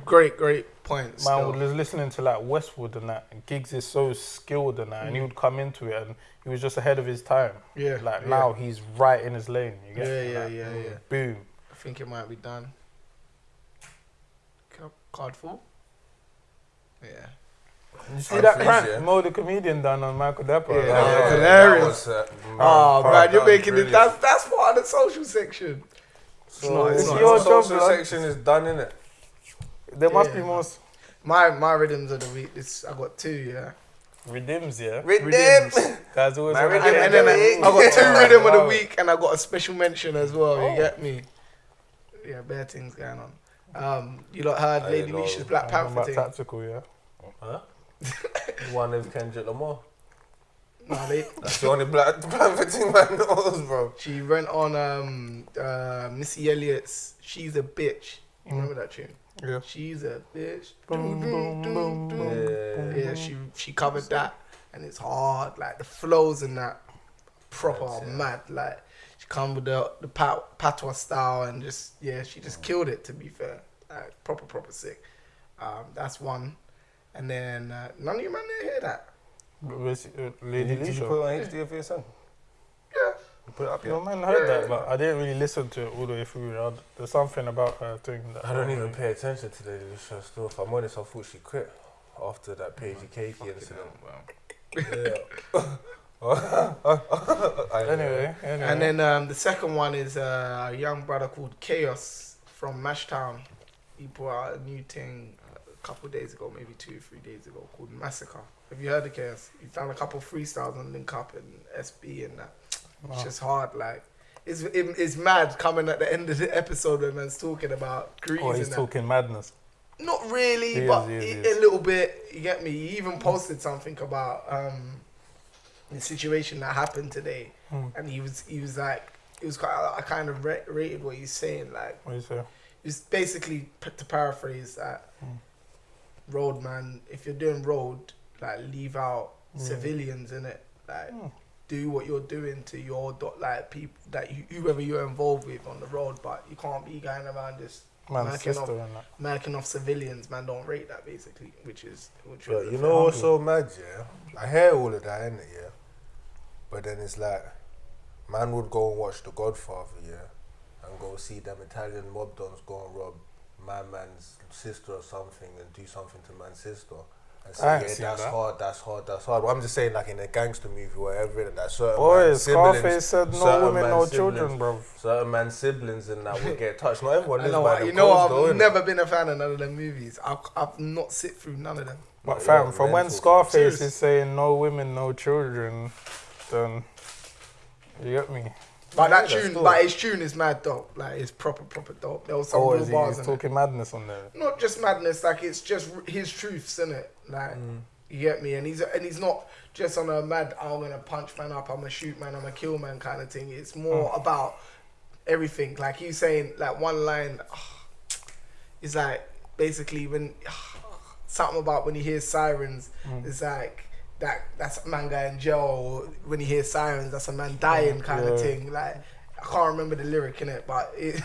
point. Man still. was listening to like Westwood and that, and Giggs is so skilled and that, and he would come into it and he was just ahead of his time. Yeah. Like yeah. now he's right in his lane. You get me? Yeah, Like, yeah. boom. I think it might be done. Card full? Yeah. You see that Freeze, prank yeah. Mo the comedian done on Michael Dapper? Yeah, Like, that was that hilarious. was, Oh man, that you're was making it. brilliant. That's part of the social section. So it's it's not. your the job, social blood. section is done, innit? There must Yeah. be more My rhythms of the week. I got 2. Yeah. redeems, yeah. Rhythms. Guys always My have a rhythm And rhythm. then I got 2 rhythm of the Wow. week, and I got a special mention as well. Oh. You get me? Yeah, bare things going on. You lot heard I Lady didn't know. Leisha's Black Panther About thing? tactical, yeah. Huh? One of Kendrick Lamar. Nah, That's the only Black Panther thing man knows, bro. she went on Missy Elliott's "She's a Bitch." You remember that tune? Yeah. She's a bitch. Boom, boom, boom, boom. Yeah, she covered that, and it's hard. Like the flows in that proper That's it. mad. Like she come with the patois style, and she just killed it. To be fair, like, proper sick. That's one, and then none of you man didn't hear that. Lady Did you Leisha. put it on Hdvsn? Yeah, put it up Your yet. man heard that, but I didn't really listen to it all the way through. There's something about her thing that I don't even pay attention to the Delicious stuff. If I'm honest, I thought she quit after that Pagey Cakey incident. Anyway. And then the second one is a young brother called Chaos from Mashtown. He brought out a new thing a couple of days ago, maybe 2 or 3 days ago, called Massacre. Have you heard of Chaos? He's done a couple of freestyles on Link Up and SB and that. It's just hard, like. It's mad coming at the end of the episode when man's talking about grease. Oh, he's and talking madness. Not really, He but is. a little bit. You get me? He even posted something about the situation that happened today, and he was like, it was quite. I kind of rated what he's saying. Like, What do you say? it's basically to paraphrase that roadman. If you're doing road, like leave out civilians in it. Like, do what you're doing to your like people that whoever you're involved with on the road, but you can't be going around just Man's sister and that. marking off civilians. Man, don't rate that basically, which But you know what's so mad, yeah? I hear all of that, innit, yeah? But then it's like, man would go and watch The Godfather, yeah? And go see them Italian mob dons go and rob my man's sister or something and do something to man's sister. And say, I ain't yeah, seen that's that. hard, that's hard, that's hard. But I'm just saying, like in a gangster movie or whatever, that certain Boy, man's siblings, Scarface said no certain women, no man's children, siblings- bro. Certain man's siblings and that will get touched. Not everyone I lives know, by the you know, codes, though, I've innit? never been a fan of none of them movies. I've not sit through none of them. But Yeah, fam, yeah, from when mental. Scarface Serious. is saying no women, no children, then you get me. But that that's tune, dope. but his tune is mad dope. Like, it's proper dope. There was some Oh, real is bars he's in it. talking madness on there? Not just madness, like it's just his truths, innit? Like, you get me? And he's not just on a mad, I'm gonna punch man up, I'm gonna shoot man, I'm gonna kill man kind of thing. It's more about everything. Like he's saying, like one line, is like basically when something about when he hears sirens, it's like that's a man guy in jail. Or when he hears sirens, that's a man dying kind of thing. Like I can't remember the lyric in it, but it,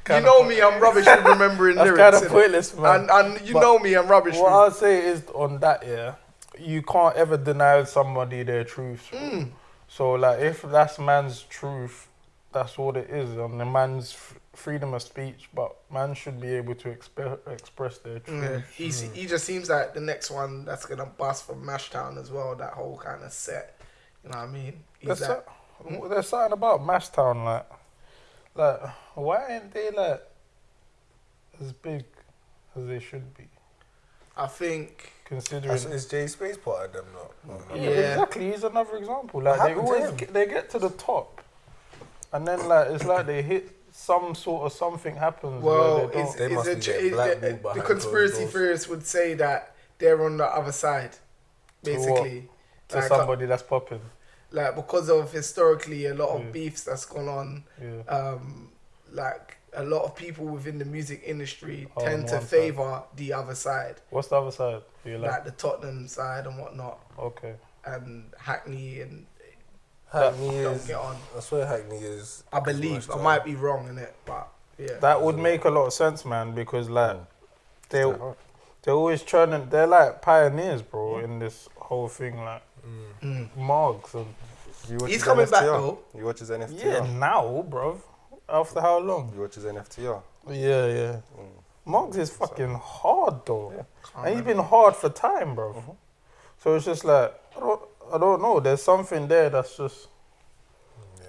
you know me, I'm rubbish with remembering That's lyrics. kind of innit? pointless, man. And you But know me, I'm rubbish. What I'll say is on that, yeah, you can't ever deny somebody their truth. So, like, if that's man's truth, that's what it is. And the man's freedom of speech, but man should be able to express their truth. Yeah. He just seems like the next one that's gonna bust from Mashtown as well. That whole kind of set, you know what I mean? He's There's something about Mashtown, like, why ain't they like as big as they should be? I think. Considering Is Jay Space part of them not? Yeah. exactly, he's another example. Like they happened to always him? they get to the top, and then like it's like they hit some sort of something happens. Well, where they don't. They must be getting blackballed behind the conspiracy closed doors. theorists would say that they're on the other side, basically. to Like, somebody that's popping. like because of historically a lot of beefs that's gone on. Yeah. Like a lot of people within the music industry On tend to one side. favour the other side, What's the other side? Do you like like? the Tottenham side and whatnot, Okay. and Hackney and Hackney don't is. get on. I swear Hackney is. I believe I might be wrong in it, but yeah. That would make a lot of sense, man, because like they're hard. always trying. They're like pioneers, bro, in this whole thing, like Margs and You watch He's his coming back NFTR? though. You watch his NFTR? yeah, now, bro. After how long? You watch his NFTR? Yeah. Margs is fucking hard though, Yeah. and he's been hard for time, bro. So it's just like I don't know. There's something there that's just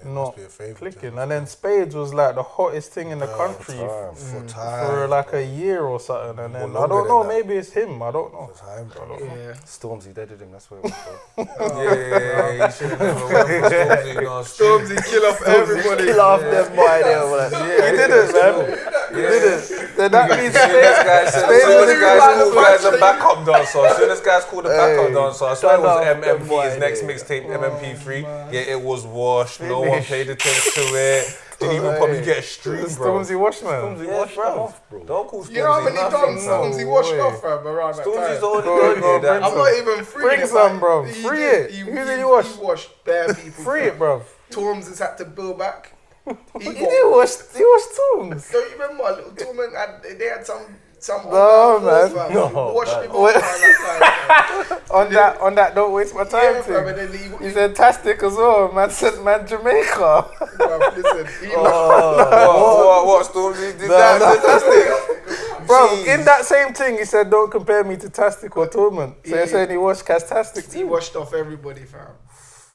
not clicking. And then Spades was like the hottest thing in the country For time. for like a year or something, and then More I don't longer know. than that. Maybe it's him. I don't know. For time, bro. Yeah. Stormzy deaded him, that's what it was, bro. Yeah, you should have never went for Stormzy, you know. Stormzy kill off everybody. Kill off them boy there, man. He did it, man. He did it. Then that means This guy said, Spades so was this really guy's called bad. as a backup dancer. As soon as guys called a backup Hey, dancer, I swear it was shout out them boy MMP, his next there. mixtape, MMP3. Yeah, it was washed. No one Finish. paid attention to it. Didn't even probably get a stream, bro. Stormzy Washman. Stormzy washed them off, bro. Don't call Stormzy You know how many nothing, dons bro. Stormzy washed way. off around that Stormzy's the time? only Go, guy go, here that... I'm not even free. Bring some, bro. He Free did. it. He, Who did he wash? He washed bare people. Free it, bro. Torms has had to build back. He did wash. He washed Storms. Don't you remember? Little Torment had, they had some Some No, man. fam. No, Watch man. him on that time. on that, don't waste my time Yeah, thing. fam, and then He's fantastic as well. Man said, man, Jamaica. Bruv, listen, What Stormzy did that? Fantastic. Bro, Jeez. in that same thing, he said, don't compare me to Tastic or Torment. So Yeah. you're saying he watched Castastic he too? washed off everybody, fam.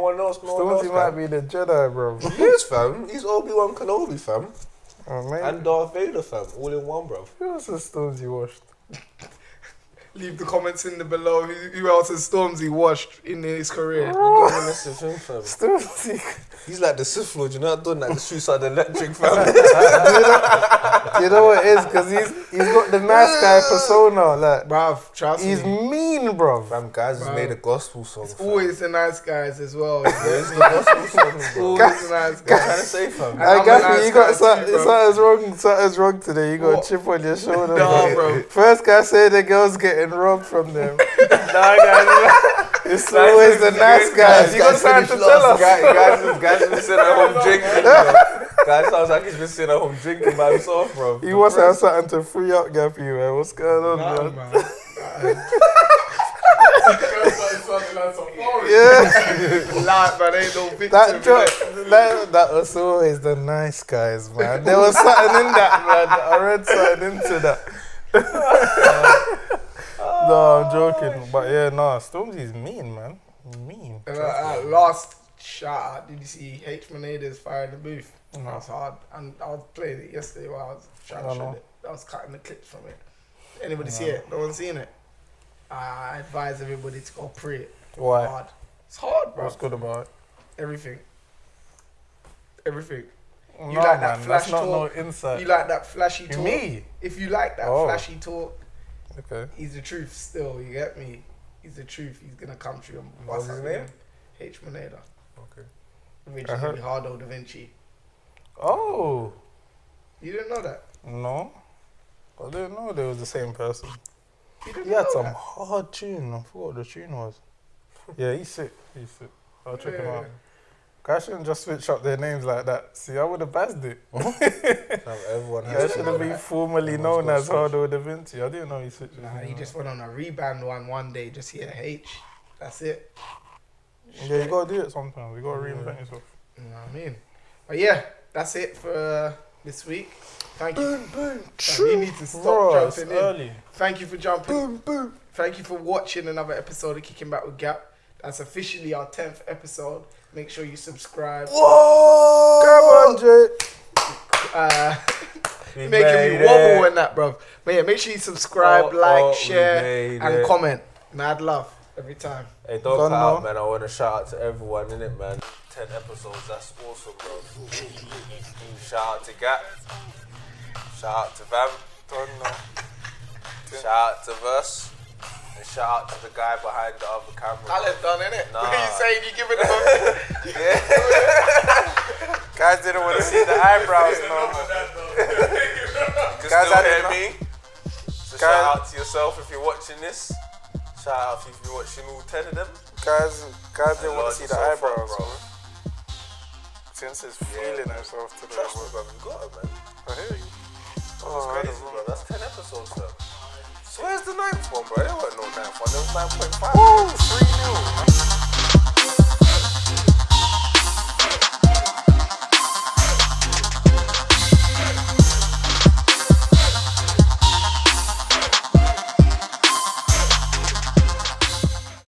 No one else, Stormzy might be the Jedi, bro. He is, fam. He's Obi-Wan Kenobi, fam. Oh, man. And Darth Vader, fam. All in one, bro. Who else has Stormzy washed? Leave the comments in the below. Who else has Stormzy washed in his career? Reminiscent him, fam. Stormzy. He's like the Sith Lord, you know, done like the Suicide Electric, fam. You know what it is? Because he's got the nice guy persona. Like, Bruv, trust he's me. mean, bro. Fam, guys has made a gospel song. It's always the nice guys as well. It's the gospel song, bro. Always the nice What I'm guys. trying to say, fam. I'm a Gappy, nice you got guy too, bro. something's wrong today. You got What? a chip on your shoulder. Nah, bro. First guy said the girl's getting robbed from them. Nah, guys, it's always the nice guys. You got something to tell us. Guys has been sitting at home drinking, bro. Guy sounds like he's been sitting at home drinking by himself, bro. You must have something to free up, Gappy, man. What's going on, Nah, man? man. Yeah, Like, man, ain't no victim. that joke, innit? that was always the nice guys, man. There was something in that, man. I read something into that. No, I'm joking. But yeah, nah, Stormzy's mean, man. Mean. And last shout out, did you see Hdvsn fire in the booth? No. That was hard. And I was playing it yesterday while I was trying to show it. I was cutting the clips from it. Anybody see it? No one's seen it? I advise everybody to go pre it. Why? Hard. It's hard, bro. What's good about it? Everything. Everything. No, You like that man, flash that's not talk? no insight. You like that flashy talk? Me? If you like that Oh. flashy talk, Okay. he's the truth still, you get me? He's the truth. He's gonna come through and What's bust his up name? Hdvsn. Okay. Originally Hardo Da Vinci. Oh, You didn't know that? no. I didn't know they was the same person. You didn't He had know some that? hard tune. I forgot what the tune was. Yeah, he's sick. He's sick. I'll check him Yeah. out. I shouldn't just switch up their names like that. See, I would have bazzed it. Fam, everyone I has should to have know. been formally Everyone's known got as switch. Hardo Da Vinci. I didn't know he switched. Nah, he just went on a rebound one day, just hear H. That's it. Yeah, you gotta do it sometimes. You gotta reinvent yourself. You know what I mean? But yeah, that's it for this week. Thank you. You need to stop Bro, it's jumping in. early. Thank you for jumping. Thank you for watching another episode of Kicking Back with Gap. That's officially our 10th episode. Make sure you subscribe. Whoa! Come on, Jay. We Making made me wobble it. and that, bro. But yeah, make sure you subscribe, Oh, like, we share, made and it. comment. Mad love every time. Hey, don't Don't cut out, know. man. I want to shout out to everyone in it, man. 10 episodes, that's awesome, bro. Shout out to Gap. Shout out to Vam. Don't know. Shout out to Verse. And shout out to the guy behind the other camera. Khaled done, innit? Nah. What are you saying? You giving him a... Guys didn't want to see the eyebrows, no. Can Guys, still I hear didn't me? So Guys- shout out to yourself if you're watching this. Shout out if you're watching all 10 of them. Guys didn't want to see the Lord, yourself up, eyebrows, bro. bro. Since he's feeling himself today, Trust me, bro. bro. You got it, man. I hear you. That's Oh, I crazy, don't know. bro. That's 10 episodes, though. So where's the 9th one, bro? There wasn't no 9th one. There was 9.5. Woo! 3-0.